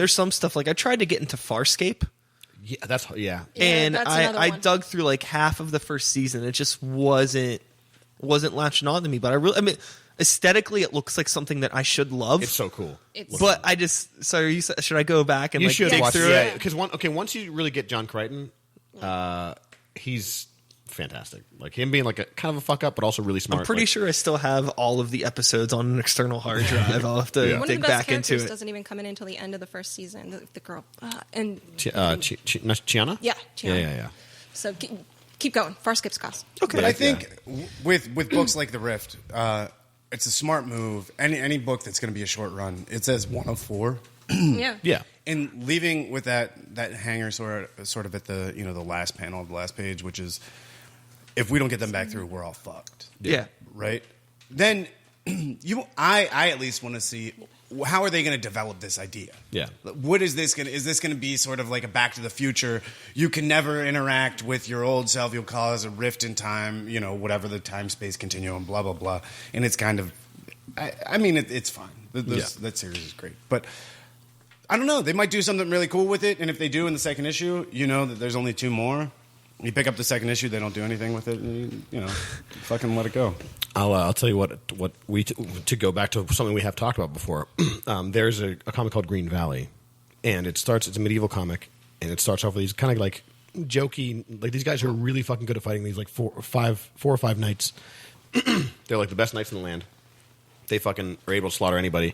some stuff I tried to get into Farscape. Yeah, Yeah, And that's another I one. dug through half of the first season. It just wasn't latching on to me. But I mean, aesthetically, it looks like something that I should love. It's so cool. But I just should I go back and You should dig watch through it it? because once you really get John Crichton, he's fantastic. Him being a kind of a fuck up, but also really smart. I'm pretty sure I still have all of the episodes on an external hard drive. I'll have to One of dig the best back into characters it. doesn't even come in until the end of the first season. The girl and Chiana. yeah, Yeah. So keep going. Farscape's cost. Okay. But I think with books like The Rift, it's a smart move. Any book that's going to be a short run, it says 1 of 4. Yeah. Yeah. And leaving with that hanger sort of at the the last panel of the last page, which is if we don't get them back through, we're all fucked. Yeah. Right? Then I at least want to see how are they going to develop this idea? Yeah. What is this going to? Is this going to be sort of like a Back to the Future? You can never interact with your old self. You'll cause a rift in time. Whatever the time space continuum. Blah blah blah. And it's kind of, I mean, it's fine. That series is great, but I don't know. They might do something really cool with it, and if they do in the second issue, you know that there's only 2 more. You pick up the second issue, they don't do anything with it, and you know, fucking let it go. I'll tell you what we to go back to something we have talked about before. There's a comic called Green Valley, and it's a medieval comic, and it starts off with these kind of like jokey, like these guys who are really fucking good at fighting these like 4 or 5 knights. They're like the best knights in the land. They fucking are able to slaughter anybody.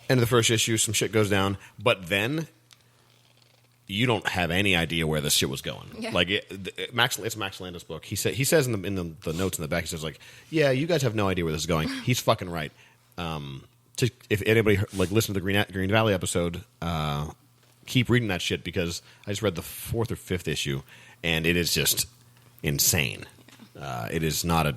End of the first issue, some shit goes down, but then you don't have any idea where this shit was going. Yeah. Like it's Max Landis' book. He says in the notes in the back, he says like, "Yeah, you guys have no idea where this is going." He's fucking right. If anybody like listened to the Green Valley episode, keep reading that shit because I just read the 4th or 5th issue, and it is just insane. It's not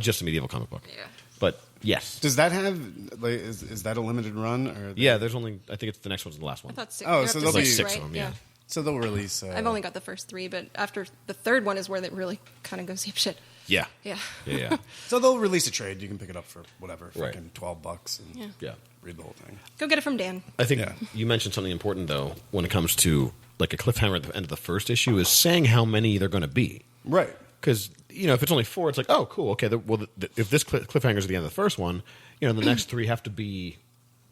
just a medieval comic book. Yeah. But yes. Does that have like is that a limited run or Yeah, there's only I think it's the next one's the last one. I thought 6. Oh, you're so up to there'll be 6 right? of them, yeah. so they'll release I've only got the first 3, but after the 3rd one is where it really kind of goes ape shit. Yeah. Yeah. Yeah. so they'll release a trade. You can pick it up for whatever, Right. fucking $12 and Yeah. Yeah. read the whole thing. Go get it from Dan. I think Yeah. you mentioned something important though when it comes to like a cliffhanger at the end of the first issue is saying how many they're going to be. Right. Because you know if it's only 4, it's like oh cool okay. If this cliffhanger is at the end of the first one, you know the next 3 have to be,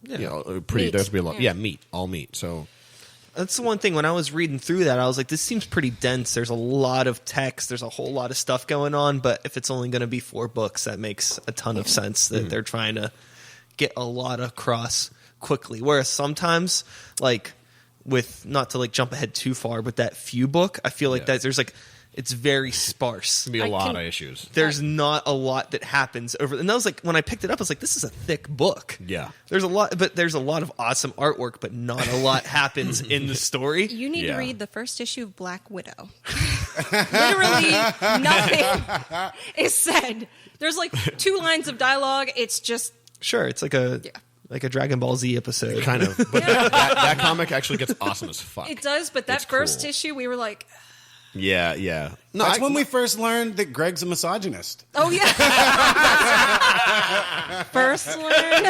you know, pretty. Meat. There's to be a lot. Yeah. Yeah, all meat. So That's the one thing. When I was reading through that, I was like, this seems pretty dense. There's a lot of text. There's a whole lot of stuff going on. But if it's only going to be 4 books, that makes a ton of sense that they're trying to get a lot across quickly. Whereas sometimes, like, with not to like jump ahead too far, but that few book, I feel like that there's like, it's very sparse. be a I lot can- of issues. There's not a lot that happens over. And that was like, when I picked it up, I was like, this is a thick book. Yeah. There's a lot, but there's a lot of awesome artwork, but not a lot happens in the story. You need Yeah. to read the first issue of Black Widow. Literally nothing is said. There's like 2 lines of dialogue. It's just Sure, it's like a Dragon Ball Z episode. Kind of. But that comic actually gets awesome as fuck. it does, but that It's first cool. issue we were like, Yeah, yeah. No, That's when we first learned that Greg's a misogynist. oh yeah. First learn.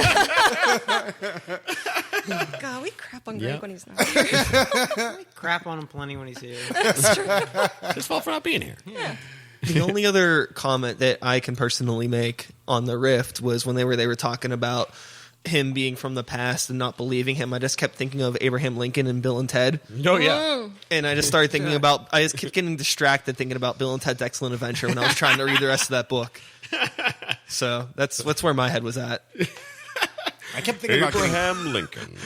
God, we crap on Greg Yeah. when he's not here. Crap on him plenty when he's here. That's true. his fault for not being here. Yeah. The only other comment that I can personally make on the Rift was when they were talking about him being from the past and not believing him. I just kept thinking of Abraham Lincoln and Bill and Ted. Oh yeah. And I just started thinking about, I just kept getting distracted thinking about Bill and Ted's Excellent Adventure when I was trying to read the rest of that book. So that's where my head was at. I kept thinking about getting, Abraham Lincoln.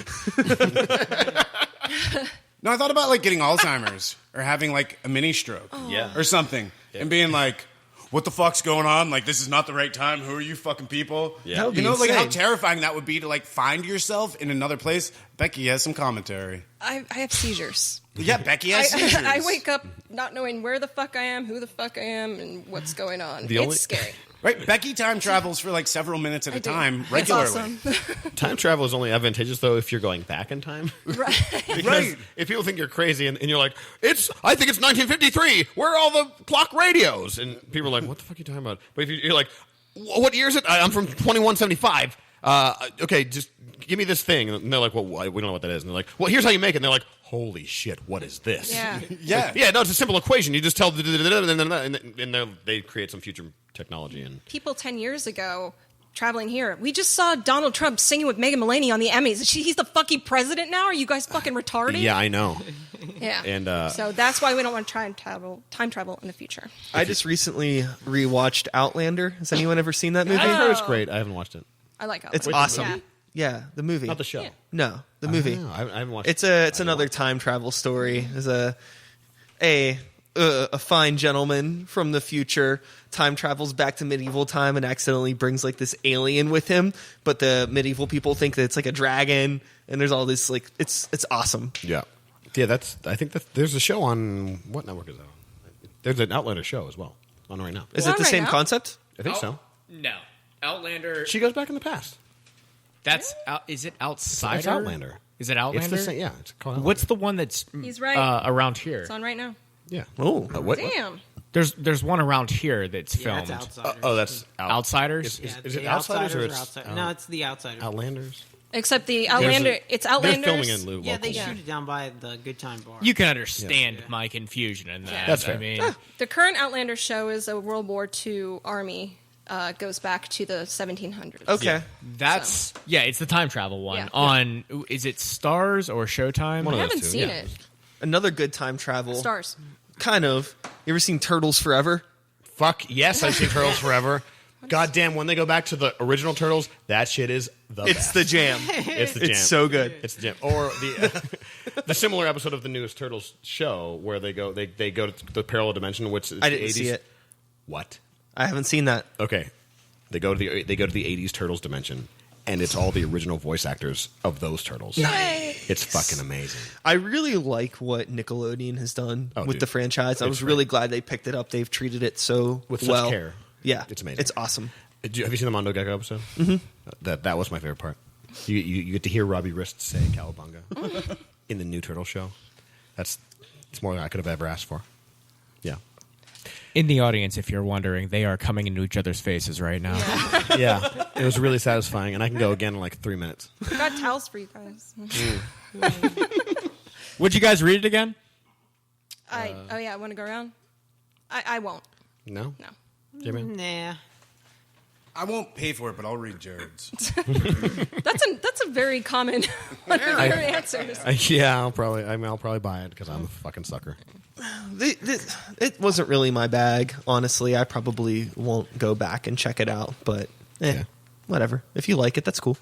no, I thought about like getting Alzheimer's or having like a mini stroke Yeah. or something and being like, what the fuck's going on? Like, this is not the right time. Who are you fucking people? Yeah. That would You be know, like how insane. terrifying that would be to like find yourself in another place. Becky has some commentary. I have seizures. Yeah, Becky has seizures. I wake up not knowing where the fuck I am, who the fuck I am, and what's going on. The It's only- scary. Right, Becky time travels for like several minutes at I a do. time It's regularly. awesome. Time travel is only advantageous though if you're going back in time. Right. Because Right. if people think you're crazy and you're like, I think it's 1953. Where are all the clock radios? And people are like, what the fuck are you talking about? But if you're like, what year is it? I'm from 2175. Okay, just give me this thing. And they're like, well, we don't know what that is. And they're like, well, here's how you make it. And they're like, holy shit, what is this? Yeah. Yeah. Yeah, no, it's a simple equation. You just tell, and they create some future technology. And People 10 years ago traveling here, we just saw Donald Trump singing with Megan Mullany on the Emmys. He's the fucking president now? Are you guys fucking retarded? yeah, I know. Yeah. And so that's why we don't want to try and time travel in the future. I just recently rewatched Outlander. Has anyone ever seen that movie? I heard it's great. I haven't watched it. I like how It's that- awesome. Yeah. Yeah, the movie. Not the show. Yeah. No, the movie. I haven't watched It's it. it's another time travel story. There's a fine gentleman from the future time travels back to medieval time and accidentally brings like this alien with him, but the medieval people think that it's like a dragon, and there's all this like it's awesome. Yeah. I think that there's a show on, what network is that on? There's an Outlander show as well on right now. Is Well, it the right same now? concept? I think so. No. Outlander. She goes back in the past. That's out. Is it Outsider? It's Outlander. Is it Outlander? It's the same. Yeah, it's called Outlander. What's the one that's He's right. around here? It's on right now. Yeah. Oh. What? Damn. There's one around here that's Yeah, filmed. that's Outsiders. Oh, that's Outsiders? Is Yeah, it the Outsiders or are it's Outsiders? No, it's the Outsiders. Outlanders? Except the Outlander, it's Outlanders. They're filming in Lou. Yeah, they local. shoot it down by the Good Time Bar. You can understand my confusion in that. Yeah. That's fair. I mean, The current Outlander show is a World War II army. Goes back to the 1700s. Okay. that's it's the time travel one. Yeah. On is it Stars or Showtime? One I of those haven't two, seen yeah. it. Another good time travel. Stars. Kind of. You ever seen Turtles Forever? Fuck yes, I've seen Turtles Forever. God damn, when they go back to the original Turtles, that shit is the It's best. the jam. It's the jam. It's so good. It's the jam. Or the similar episode of the newest Turtles show where they go to the parallel dimension, which is I didn't the 80s. see it. What? I haven't seen that. Okay, they go to the 80s Turtles dimension, and it's all the original voice actors of those Turtles. Nice. It's fucking amazing. I really like what Nickelodeon has done with dude. the franchise. I was It's really great. glad they picked it up. They've treated it so With such well. care. Yeah, It's amazing. It's awesome. Have you seen the Mondo Gecko episode? Mm-hmm. That was my favorite part. You get to hear Robbie Wrist say "Cowabunga" in the new Turtle show. It's more than I could have ever asked for. Yeah, In the audience, if you're wondering, they are coming into each other's faces right now. yeah. It was really satisfying, and I can go again in like 3 minutes. I got towels for you guys. Would you guys read it again? I want to go around. I won't. No, No. Jimmy. Nah. I won't pay for it, but I'll read Jared's. That's a very common one of your answers. Yeah, I'll probably buy it because I'm a fucking sucker. It wasn't really my bag, honestly. I probably won't go back and check it out, but Yeah. whatever. If you like it, that's cool.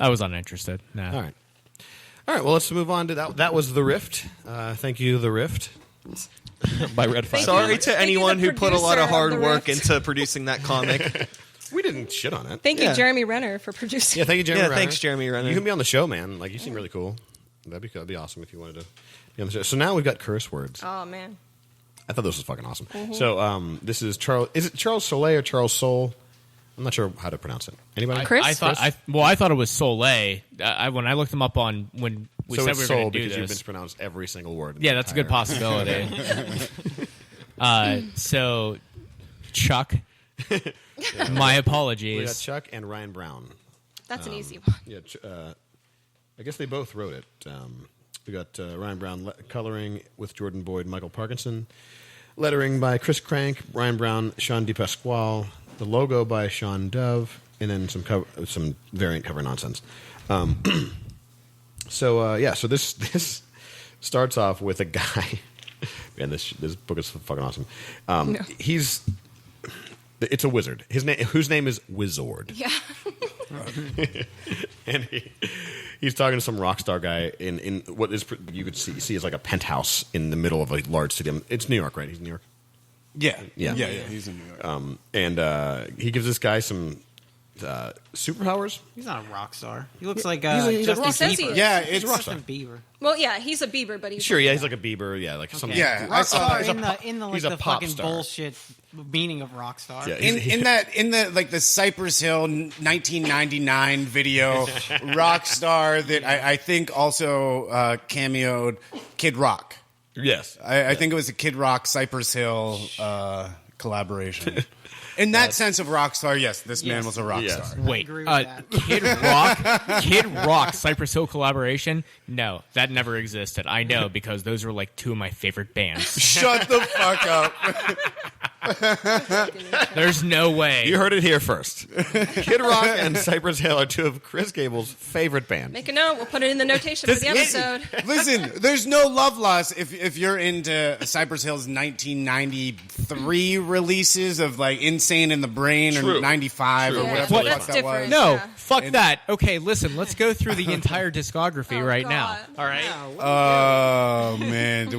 I was uninterested. Nah. All right. Well, let's move on to that. That was The Rift. Thank you, The Rift. By Red 5. Sorry you, to anyone the who put a lot of producer hard of The work Rift. into producing that comic. We didn't shit on it. Thank you, Yeah. Jeremy Renner, for producing. Yeah, thank you, Jeremy Yeah, Renner. thanks, Jeremy Renner. You can be on the show, man. Like, you seem really cool. That'd be awesome if you wanted to be on the show. So now we've got curse words. Oh man. I thought this was fucking awesome. So this is Charles. Is it Charles Soleil or Charles Soule? I'm not sure how to pronounce it. Anybody? Chris? I thought it was Soleil. When I looked them up on when we so said it's we were Soul going to do because you've this. mispronounced every single word. Yeah, that's a good possibility. So, Chuck, my We got apologies. Chuck and Ryan Brown. That's an easy one. Yeah, I guess they both wrote it. We got Ryan Brown coloring with Jordan Boyd, Michael Parkinson, lettering by Chris Crank, Ryan Brown, Sean DePasquale, the logo by Sean Dove, and then some variant cover nonsense. So this starts off with a guy. Man, this book is fucking awesome. It's a wizard. Whose name is Wizord. Yeah. And he's talking to some rock star guy in what is you could see as like a penthouse in the middle of a large city. It's New York, right? He's in New York. Yeah. Yeah. He's in New York. And he gives this guy some superpowers. He's not a rock star. He looks like he's a Justin rock star. He Bieber. says he Yeah, is. it's Justin Bieber. Well, yeah, he's a Bieber, but he's Sure, yeah, he's like a Bieber, yeah, like some. Okay. Yeah, I rock saw star he's a in the he's a the pop fucking star. bullshit meaning of rock star. Yeah, in the Cypress Hill 1999 video, Rockstar that I think also cameoed Kid Rock. yes. I think it was a Kid Rock Cypress Hill collaboration. In that sense of Rockstar, yes, this man was a rock Yes. star. Wait, agree with that. Kid Rock, Cypress Hill collaboration? No, that never existed. I know because those were like two of my favorite bands. Shut the fuck up. There's no way. You heard it here first. Kid Rock and Cypress Hill are two of Chris Gable's favorite bands. Make a note. We'll put it in the notation for the episode. Listen, there's no love loss if you're into Cypress Hill's 1993 releases of like Insane in the Brain True. or 95 or True. whatever What? the fuck That's that different. was. No, Yeah. fuck that. Okay, listen, let's go through the entire discography Oh, right God. now. All right? Oh man,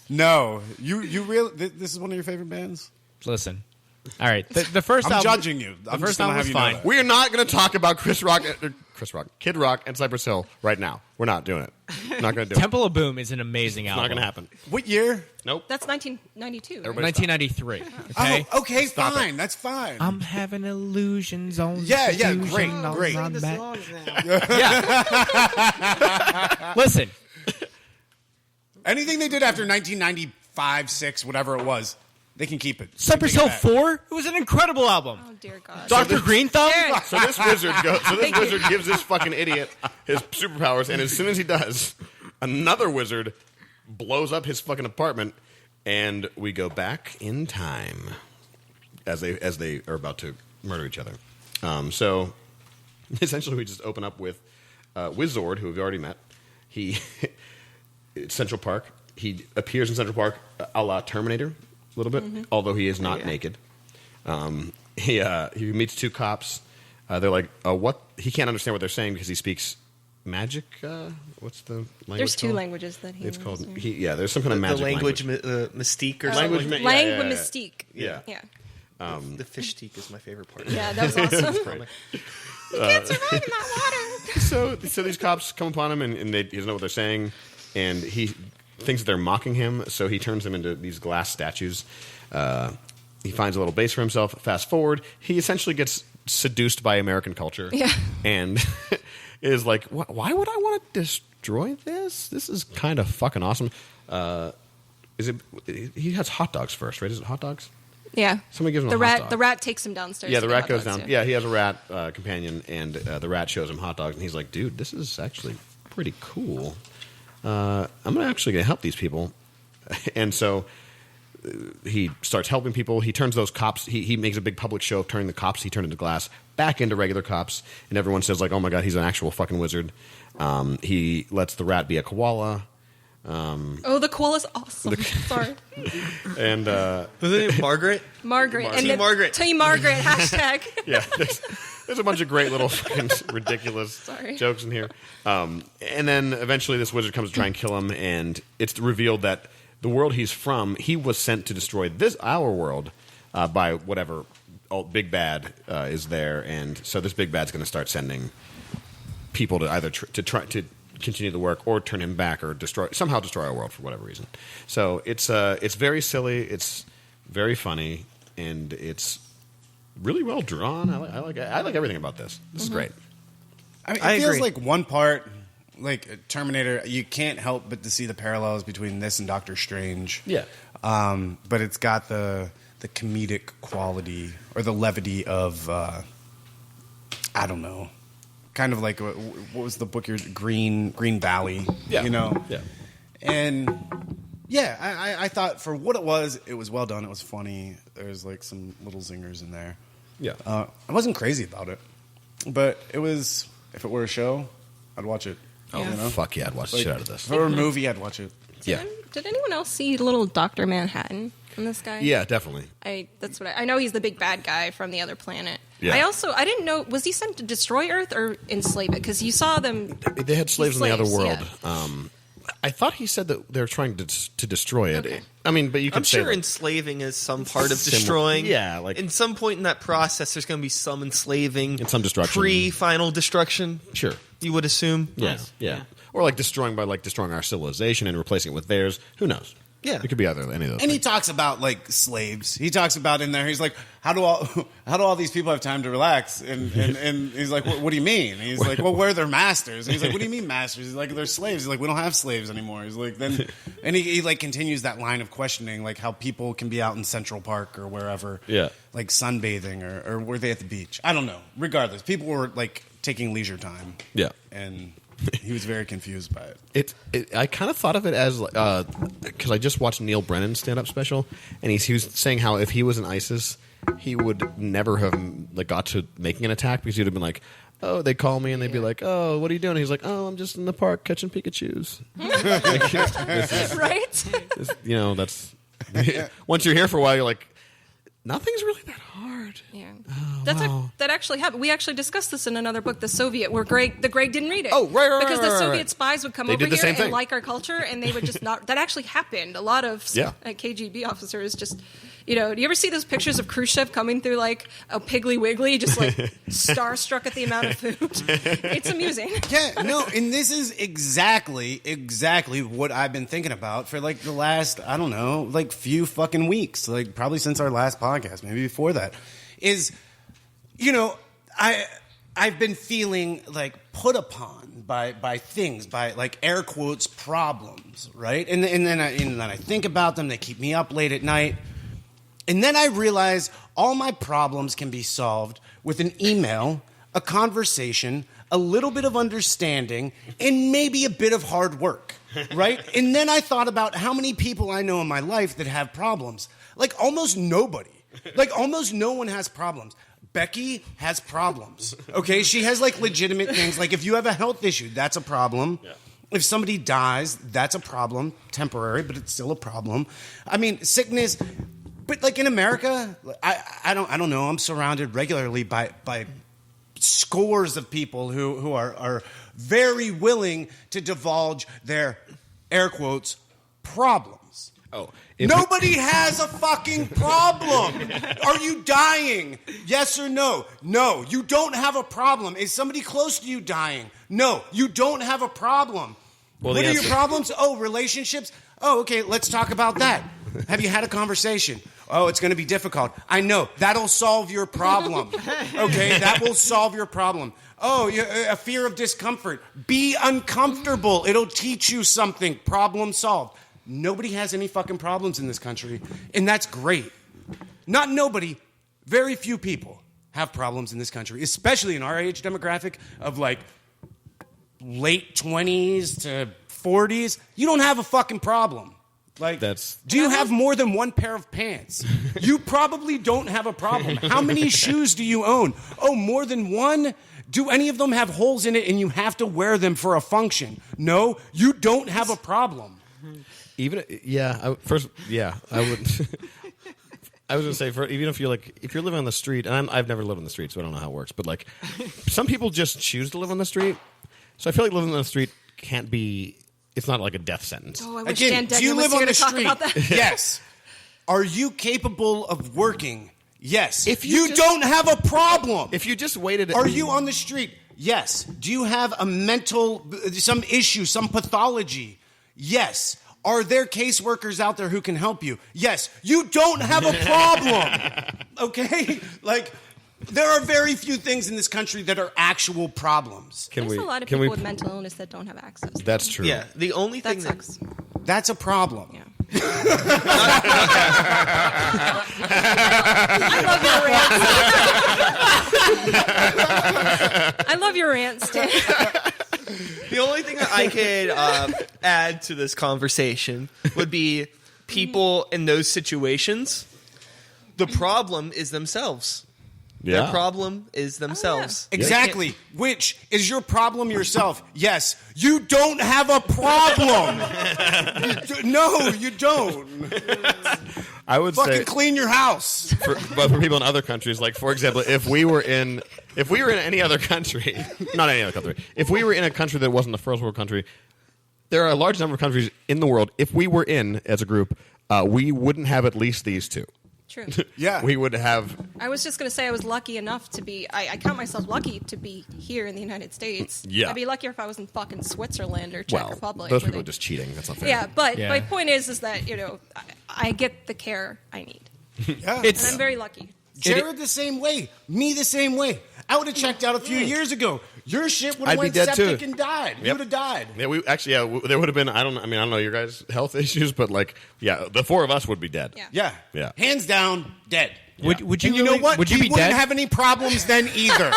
no, you really? This is one of your favorite bands? Listen. All right. The first I'm album, judging you. I'm the just first gonna album have was you know fine. that. We are not going to talk about Kid Rock, and Cypress Hill right now. We're not doing it. Not going to do it. Temple of Boom is an amazing It's album. not going to happen. What year? Nope. That's 1992. right? Everybody- 1993. Okay? Oh, okay, Stop fine. That's fine. I'm having illusions on Yeah, confusion great, on great. my The back. songs now. Listen, Anything they did after 1995, 6, whatever it was, They can keep it. Cypress Take it Hill back. 4? It was an incredible album. Oh dear God. Dr. Green Thumb? Aaron. So this wizard gives this fucking idiot his superpowers, and as soon as he does, another wizard blows up his fucking apartment, and we go back in time as they are about to murder each other. So essentially, we just open up with Wizord, who we've already met. It's Central Park. He appears in Central Park a la Terminator, a little bit, although he is not naked. He meets two cops. They're like, what? He can't understand what they're saying because he speaks magic. What's the language? There's two called? languages that he. It's called. knows. There's some kind of magic the language language. mystique or Language something. ma- yeah, Langue yeah. mystique. Yeah. Yeah. The fish teak is my favorite part. Yeah, that was awesome. You can't survive in that water. So these cops come upon him, and he doesn't know what they're saying, and he thinks that they're mocking him, so he turns them into these glass statues. He finds a little base for himself. Fast forward, he essentially gets seduced by American culture, and is like, why would I want to destroy this? This is kind of fucking awesome. He has hot dogs first, right? Is it hot dogs? Yeah. Somebody gives him the a rat. hot dog. The rat takes him downstairs. Yeah, to the get rat hot goes dogs, down. Yeah, he has a rat companion, and the rat shows him hot dogs, and he's like, dude, this is actually pretty cool. I'm actually going to help these people. And so he starts helping people. He turns those cops, he makes a big public show of turning the cops he turned into glass back into regular cops, and everyone says, like, oh my God, he's an actual fucking wizard. He lets the rat be a koala. Oh, the koala's awesome. Sorry. And Was it Margaret? Margaret. And Team the- Margaret. Team Margaret. Hashtag. yeah, there's a bunch of great little fucking ridiculous Sorry. jokes in here. And then eventually this wizard comes to try and kill him, and it's revealed that the world he's from, he was sent to destroy our world by whatever big bad is there, and so this big bad's going to start sending people to either try to continue the work or turn him back or somehow destroy our world for whatever reason. So it's very silly, it's very funny, and it's really well drawn. I like everything about this. This is great. I mean, it I feels agree. like one part, like Terminator, you can't help but to see the parallels between this and Doctor Strange. Yeah. But it's got the comedic quality or the levity of, I don't know, kind of like what was the book? Green Valley. Yeah. You know. Yeah. And yeah, I thought for what it was well done. It was funny. There's like some little zingers in there. Yeah. I wasn't crazy about it, but it was. If it were a show, I'd watch it. Oh, Yeah. You know? fuck yeah, I'd watch the shit out of this. If it were a movie, I'd watch it. Yeah. Did anyone else see little Dr. Manhattan in this guy? Yeah, definitely. That's what I know. He's the big bad guy from the other planet. Yeah. I didn't know, was he sent to destroy Earth or enslave it? Because you saw them. They had slaves in the other Slaves, world. yeah. I thought he said that they were trying to destroy it. Okay. I mean, but you could I'm say sure that- enslaving is some part of Similar- destroying. yeah, like- in some point in that process, there's going to be some enslaving And some destruction. Pre-final destruction. Sure. You would assume. Yeah, Nice. yeah. Yeah. Or like destroying our civilization and replacing it with theirs. Who knows? Yeah. It could be either any of those. And he things. talks about like slaves. He talks about in there. He's like, how do all these people have time to relax? And he's like, what do you mean? And he's like, well, we're their masters. And he's like, what do you mean masters? He's like, they're slaves. He's like, we don't have slaves anymore. He's like, then, and he like continues that line of questioning, like how people can be out in Central Park or wherever, Yeah. like sunbathing or were they at the beach? I don't know. Regardless, people were like taking leisure time. Yeah. and he was very confused by it. I kind of thought of it as because I just watched Neil Brennan's stand-up special, and he was saying how if he was in ISIS, he would never have like got to making an attack because he'd have been like, oh, they call me and they'd be like, oh, what are you doing? And he's like, oh, I'm just in the park catching Pikachus. Right? That's once you're here for a while, you're like, nothing's really that hard. Yeah. wow. That actually happened. We actually discussed this in another book, The Soviet, where Greg didn't read it. Oh, right, Because the right. Soviet spies would come They over did the here same and thing. like our culture, and they would just not. That actually happened. A lot of Yeah. KGB officers just, do you ever see those pictures of Khrushchev coming through like a Piggly Wiggly, just like starstruck at the amount of food? It's amusing. Yeah, no, and this is exactly what I've been thinking about for like the last, I don't know, like few fucking weeks, like probably since our last podcast, maybe before that, is, I've been feeling like put upon by things, by like air quotes problems, right? And then I think about them, they keep me up late at night. And then I realized all my problems can be solved with an email, a conversation, a little bit of understanding, and maybe a bit of hard work, right? And then I thought about how many people I know in my life that have problems. Like almost nobody. Like almost no one has problems. Becky has problems, okay? She has like legitimate things. Like if you have a health issue, that's a problem. Yeah. If somebody dies, that's a problem. Temporary, but it's still a problem. I mean, sickness. But like in America, I don't know. I'm surrounded regularly by scores of people who are very willing to divulge their air quotes problems. Oh, nobody has a fucking problem. Are you dying? Yes or no? No, you don't have a problem. Is somebody close to you dying? No, you don't have a problem. Well, what are your problems? Oh, relationships? Oh, okay, let's talk about that. Have you had a conversation? Oh, it's going to be difficult. I know. That'll solve your problem. Okay, that will solve your problem. Oh, a fear of discomfort. Be uncomfortable. It'll teach you something. Problem solved. Nobody has any fucking problems in this country, and that's great. Not nobody, very few people have problems in this country, especially in our age demographic of like late 20s to 40s. You don't have a fucking problem. Like, do you have more than one pair of pants? You probably don't have a problem. How many shoes do you own? Oh, more than one? Do any of them have holes in it and you have to wear them for a function? No, you don't have a problem. I would. I was gonna say, even if you're living on the street, and I've never lived on the street, so I don't know how it works. But like, some people just choose to live on the street. So I feel like living on the street can't be. It's not like a death sentence. Oh, I wish Dan Degnan was here to talk about that. Yes. Are you capable of working? Yes. If you don't have a problem. If you just waited. Are you on the street? Yes. Do you have some issue, some pathology? Yes. Are there caseworkers out there who can help you? Yes. You don't have a problem. Okay? Like, there are very few things in this country that are actual problems. There's a lot of people with mental illness that don't have access. That's true. Yeah. The only thing that sucks. That's a problem. Yeah. I love your rants, Dan. The only thing that I could add to this conversation would be people in those situations. The problem is themselves. Yeah. The problem is themselves. Oh, yeah. Exactly. Which is your problem yourself? Yes. You don't have a problem. No, you don't. I would Fucking say clean your house. But for people in other countries, like for example, if we were in any other country, not any other country, if we were in a country that wasn't a first world country, there are a large number of countries in the world. If we were in as a group, we wouldn't have at least these two. True. Yeah. We would have. I was just going to say I was lucky enough to be. I count myself lucky to be here in the United States. Yeah. I'd be luckier if I was in fucking Switzerland or Czech Well, Republic. those people are just cheating. That's not fair. Yeah, but Yeah. my point is that I get the care I need, Yeah. and I'm very lucky. Jared the same way. Me the same way. I would have checked out a few years ago. Your shit would I'd have be went dead, septic too. and died. You Yep. would have died. Yeah, we actually, there would have been. I don't know your guys' health issues, but like, yeah, the four of us would be dead. Yeah. Yeah. Yeah. Hands down, dead. Would you And you know really- what? Would you we be wouldn't dead? have any problems then either.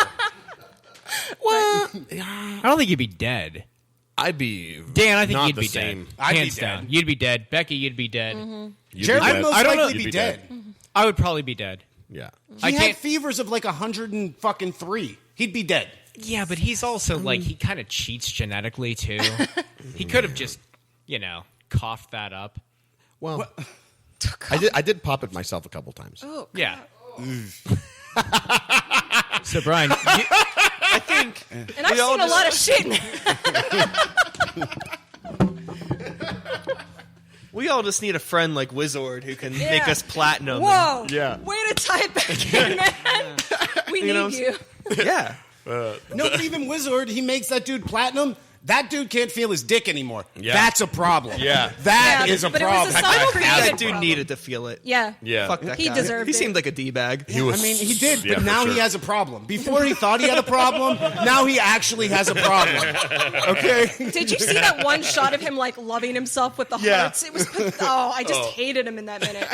I don't think you'd be dead. I'd be Dan, I think not you'd the be same. dead. I'd be Hands dead. down. You'd be dead. Becky, you'd be dead. You'd be Jared dead. would most I don't know. likely You'd be be dead. dead. I would probably be dead. Yeah. I He had can't- fevers of like 103. He'd be dead. Yeah, but he's also like he kind of cheats genetically too. He could have just, coughed that up. Well, I did pop it myself a couple times. Oh, Yeah. So Brian, I think. and I've We all seen a just- lot of shit. We all just need a friend like Wizard who can Yeah. make us platinum. Whoa! Yeah. Way to tie it back in, man. We You know need you. Yeah. No, but even Wizard, he makes that dude platinum. That dude can't feel his dick anymore. Yeah. That's a problem. Yeah. That Yeah, is a but it was problem. a self-created That dude problem. needed to feel it. Yeah. Yeah. Fuck that He guy. deserved He it. seemed like a D-bag. He was. I mean, he did, yeah, but for now sure. he has a problem. Before he thought he had a problem, now he actually has a problem. Okay? Did you see that one shot of him like loving himself with the Yeah. hearts? It was I just hated him in that minute.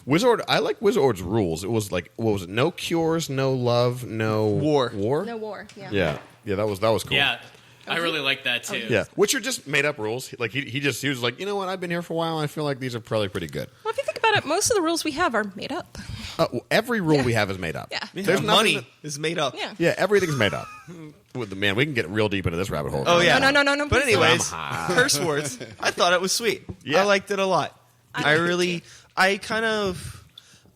Wizard. I like Wizard's rules. It was like, what was it? No cures, no love, no War. No war. Yeah. Yeah. That was cool. Yeah, I really like that too. Yeah, which are just made up rules. Like he was like, you know what? I've been here for a while. And I feel like these are probably pretty good. Well, if you think about it, most of the rules we have are made up. Every rule we have is made up. Yeah. There's money is made up. Yeah. Yeah, everything's made up. Man, we can get real deep into this rabbit hole. Oh yeah. No. But please anyways, curse words. I thought it was sweet. Yeah. I liked it a lot. I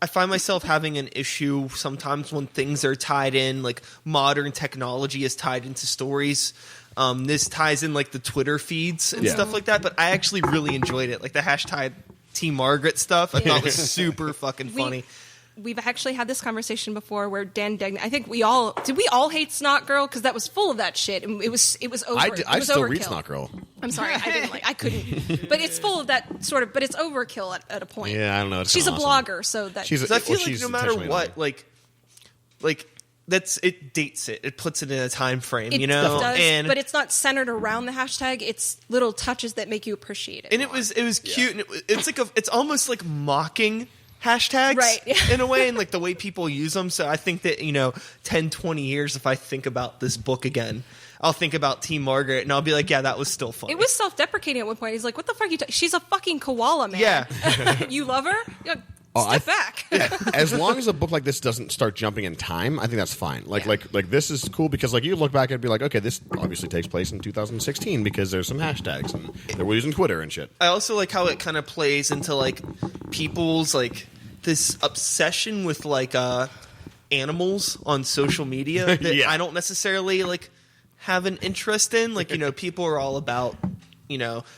find myself having an issue sometimes when things are tied in, like modern technology is tied into stories. This ties in like the Twitter feeds and stuff like that, but I actually really enjoyed it. Like the hashtag Team Margaret stuff, I thought was super fucking funny. We've actually had this conversation before where Dan Degnan, I think we all hate Snot Girl because that was full of that shit. And it was over. I still read Snot Girl. I'm sorry, I couldn't. But it's full of that sort of, but it's overkill at a point. Yeah, I don't know. It's She's a awesome. blogger, so that She's I feel like she's no matter intentionally what, annoying. like that's it dates it. It puts it in a time frame, it you know. does, and but it's not centered around the hashtag. It's little touches that make you appreciate it. and it was cute, and it's almost like mocking hashtags, Right, yeah. in a way, and like the way people use them. So I think that 10, 20 years, if I think about this book again, I'll think about Team Margaret, and I'll be like, yeah, that was still funny. It was self-deprecating at one point. He's like, "What the fuck are you? She's a fucking koala, man. Yeah. You love her? Yeah, I step back." As long as a book like this doesn't start jumping in time, I think that's fine. Like this is cool because like you look back and be like, okay, this obviously takes place in 2016 because there's some hashtags and they were using Twitter and shit. I also like how it kind of plays into like people's like this obsession with like animals on social media that Yeah. I don't necessarily like have an interest in. Like, people are all about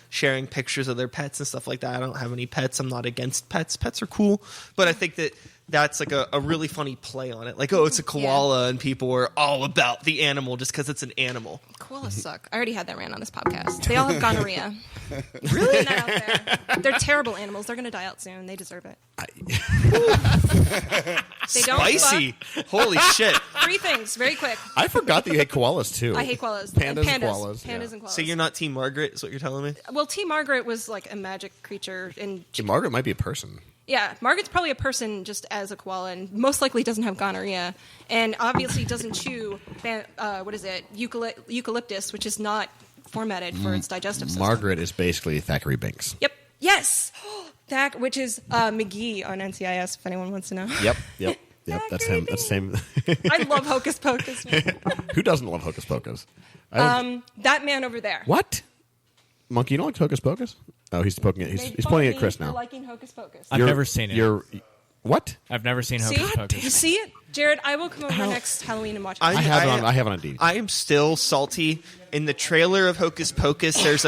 sharing pictures of their pets and stuff like that. I don't have any pets. I'm not against pets. Pets are cool, but I think that that's like a really funny play on it. Like, oh, it's a koala, and people are all about the animal just because it's an animal. Koalas suck. I already had that rant on this podcast. They all have gonorrhea. Really? That out there. They're terrible animals. They're going to die out soon. They deserve it. They don't Spicy. Holy shit. Three things, very quick. I forgot that you hate koalas too. I hate koalas. Pandas and and koalas. Pandas and koalas. So you're not Team Margaret, is what you're telling me? Well, Team Margaret was like a magic creature, and Margaret might be a person. yeah, Margaret's probably a person just as a koala, and most likely doesn't have gonorrhea, and obviously doesn't chew eucalyptus, which is not formatted for its digestive system. Margaret is basically Thackeray Binks. Yep. Yes. That, which is McGee on NCIS, if anyone wants to know. Yep. That's him. That's the same. I love Hocus Pocus. Man. Who doesn't love Hocus Pocus? That man over there. What? Monkey, you don't like Hocus Pocus? Oh, he's poking it. He's pointing at Chris now. Liking Hocus Pocus. I've never seen it. What? I've never seen See? Hocus Pocus. You see it? Jared, I will come over next Halloween and watch it. I have it on DVD. I am still salty. In the trailer of Hocus Pocus, there's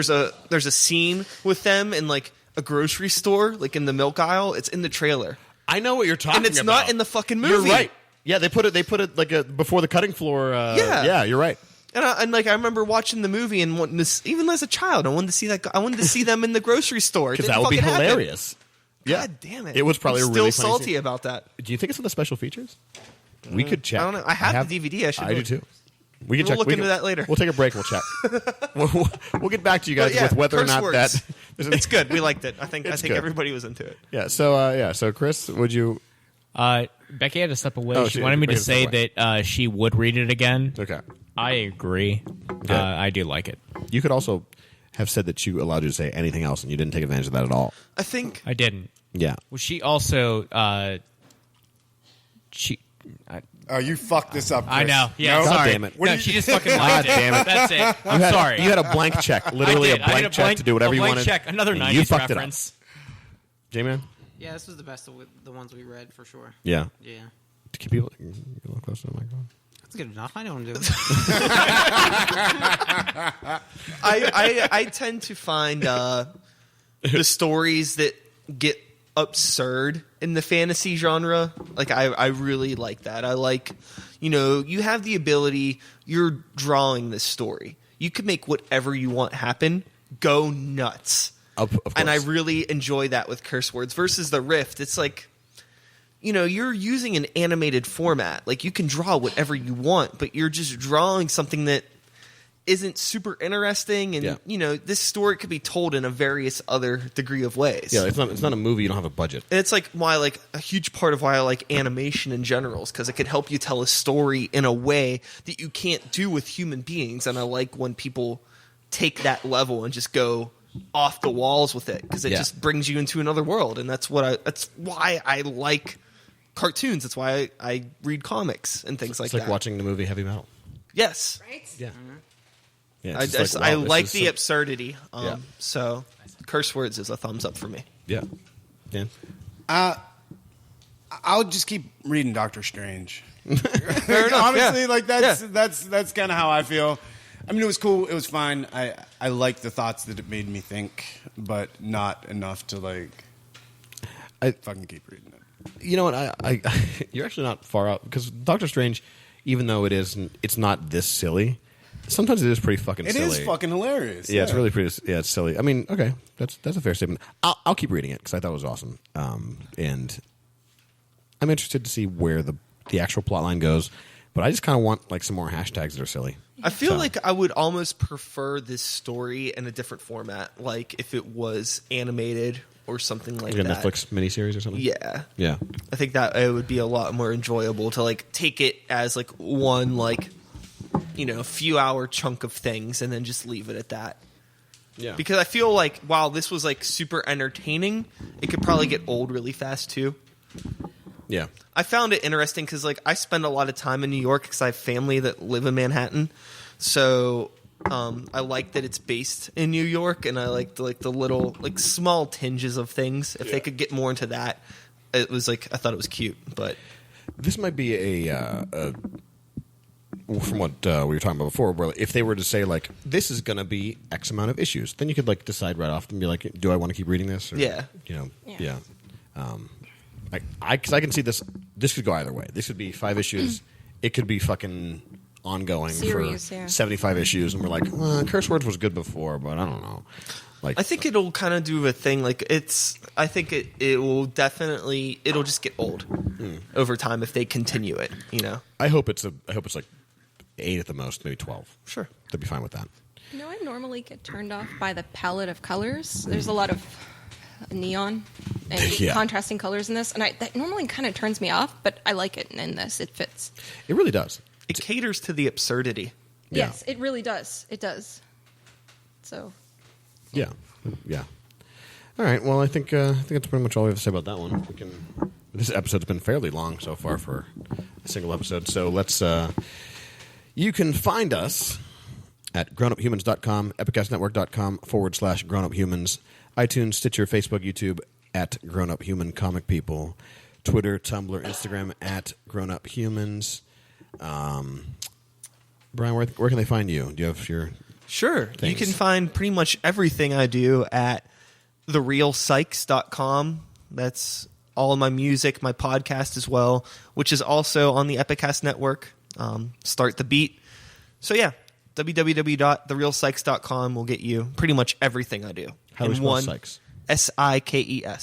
a scene with them in like a grocery store, like in the milk aisle. It's in the trailer, I know what you're talking about. and it's not in the fucking movie. You're right. Yeah, they put it like before the cutting floor. Yeah, you're right. And I remember watching the movie and wanting to, even as a child, I wanted to see that. I wanted to see them in the grocery store Because that would be hilarious. Yeah. God damn it! It was probably I'm a really still funny salty scene. about that. Do you think it's in the special features? We could check. I don't know. I have the DVD. I do too. We can We'll check. look into that later. We'll take a break. We'll check. we'll get back to you guys But yeah, with whether or curse not words. that. It's good. We liked it. I think It's good. everybody was into it. Yeah. So Chris, would you? Becky had to step away. Oh, she she- wanted me to Becky had to say step that she would read it again. Okay. I agree. I do like it. You could also have said that you allowed you to say anything else, and you didn't take advantage of that at all. I think I didn't. Yeah. Well, she also Oh, you fucked this up, Chris. I know. Yeah, No? God sorry. damn it. No, she just fucking God liked damn it. That's it. I'm sorry. You had a blank check, literally I did. a I had blank check to do whatever a you blank wanted. check. Another and 90s you fucked reference. it up. J-Man? Yeah, this was the best of the ones we read for sure. Yeah. Yeah, To keep people a little closer to the microphone. that's good enough. I know what I'm doing. I tend to find the stories that get absurd in the fantasy genre. Like I really like that. I like, you have the ability. You're drawing this story. You can make whatever you want happen. Go nuts. Of course. And I really enjoy that with curse words versus the Rift. It's like, you're using an animated format. Like you can draw whatever you want, but you're just drawing something that isn't super interesting, and Yeah. you know, this story could be told in a various other degree of ways. Yeah, it's not a movie. You don't have a budget. And it's like why, like a huge part of why I like animation in general is because it can help you tell a story in a way that you can't do with human beings. And I like when people take that level and just go off the walls with it, because it just brings you into another world. And that's why I like cartoons. That's why I read comics and things like It's like that. watching the movie Heavy Metal. Yes. Right? Yeah. Yeah, I it's just I wow, this like is the so- absurdity. Yeah. So curse words is a thumbs up for me. Yeah. Dan? I'll just keep reading Doctor Strange. Fair enough. Honestly, yeah. like that's kind of how I feel. I mean, it was cool. It was fine. I liked the thoughts that it made me think, but not enough to like. I fucking keep reading it. You know what? I you're actually not far out, because Doctor Strange, even though it's not this silly. Sometimes it is pretty fucking silly. It is fucking hilarious. Yeah, it's really pretty. Yeah, it's silly. I mean, okay, that's a fair statement. I'll keep reading it because I thought it was awesome, and I'm interested to see where the actual plot line goes. But I just kind of want like some more hashtags that are silly. I feel like I would almost prefer this story in a different format, like if it was animated or something like Like a that. Netflix miniseries or something. Yeah. Yeah. I think that it would be a lot more enjoyable to like take it as like one like, you know, few hour chunk of things and then just leave it at that. Yeah. Because I feel like while this was like super entertaining, it could probably get old really fast too. Yeah. I found it interesting because like I spend a lot of time in New York because I have family that live in Manhattan. So I like that it's based in New York, and I like the little like small tinges of things. If they could get more into that, it was like I thought it was cute. But This might be a from what we were talking about before, where if they were to say like this is going to be X amount of issues, then you could like decide right off and be like, do I want to keep reading this? Or, Yeah. You know. Yeah. Yeah. Because I can see this. This could go either way. This could be 5 issues. It could be fucking ongoing Series, for yeah. 75 issues, and we're like, curse words was good before, but I don't know. Like, I think it'll kind of do a thing like it's. I think it will definitely. It'll just get old over time if they continue it. You know. I hope it's like 8 at the most, maybe 12. Sure. They'd be fine with that. You know, I normally get turned off by the palette of colors. There's a lot of neon and Yeah. contrasting colors in this, and that normally kind of turns me off, but I like it in this. It fits. It really does. It caters to the absurdity. Yeah. Yes, it really does. It does. So, Yeah, yeah. All right. Well, I think that's pretty much all we have to say about that one. This episode's been fairly long so far for a single episode. So let's. You can find us at grownuphumans.com, epicastnetwork.com/grownuphumans, iTunes, Stitcher, Facebook, YouTube at grownuphuman comic people, Twitter, Tumblr, Instagram at grownuphumans. Brian, where can they find you? Do you have your Sure. Thanks. You can find pretty much everything I do at therealsikes.com. That's all of my music, my podcast as well, which is also on the Epicast Network. Start the Beat. So yeah, www.therealsikes.com will get you pretty much everything I do. How do we in spell one Sikes? Sikes. Okay. yeah.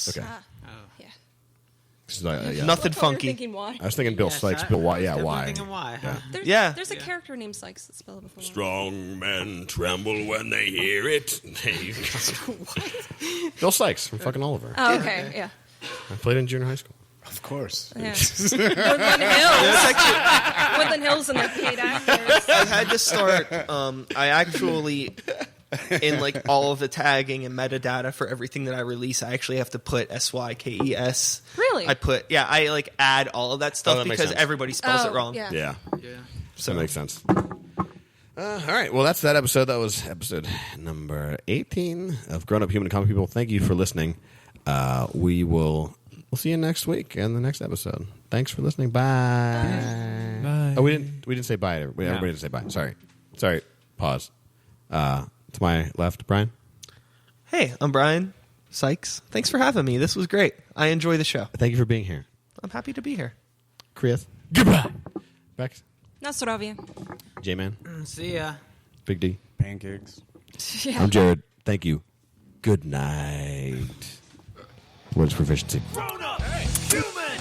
This is, yeah. Nothing That's what you're funky. thinking why. I was thinking Bill Yes, Sykes, I- Bill Y. I was Yeah, definitely why? thinking why. Yeah. There's a character named Sikes that's spelled before. Strong men tremble when they hear it. Bill Sykes from fucking Oliver. Oh, okay, yeah. I played in junior high school. Of course. Yeah. Woodland Hills. Woodland Hills and their paid actors. I had to start. I actually, in like all of the tagging and metadata for everything that I release, I actually have to put SYKES. Really? I like add all of that stuff that makes because sense. everybody spells it wrong. Yeah. Yeah. Yeah. So that makes sense. All right. Well, that's that episode. That was episode number 18 of Grown Up Human Comic People. Thank you for listening. We'll see you next week in the next episode. Thanks for listening. Bye. Bye. Oh, we didn't say bye. Everybody didn't say bye. Sorry. Pause. To my left, Brian. Hey, I'm Brian Sikes. Thanks for having me. This was great. I enjoy the show. Thank you for being here. I'm happy to be here. Chris. Goodbye. Bex. Nastarovia. J-Man. See ya. Big D. Pancakes. Yeah. I'm Jared. Thank you. Good night. What is proficiency? Grown up, human,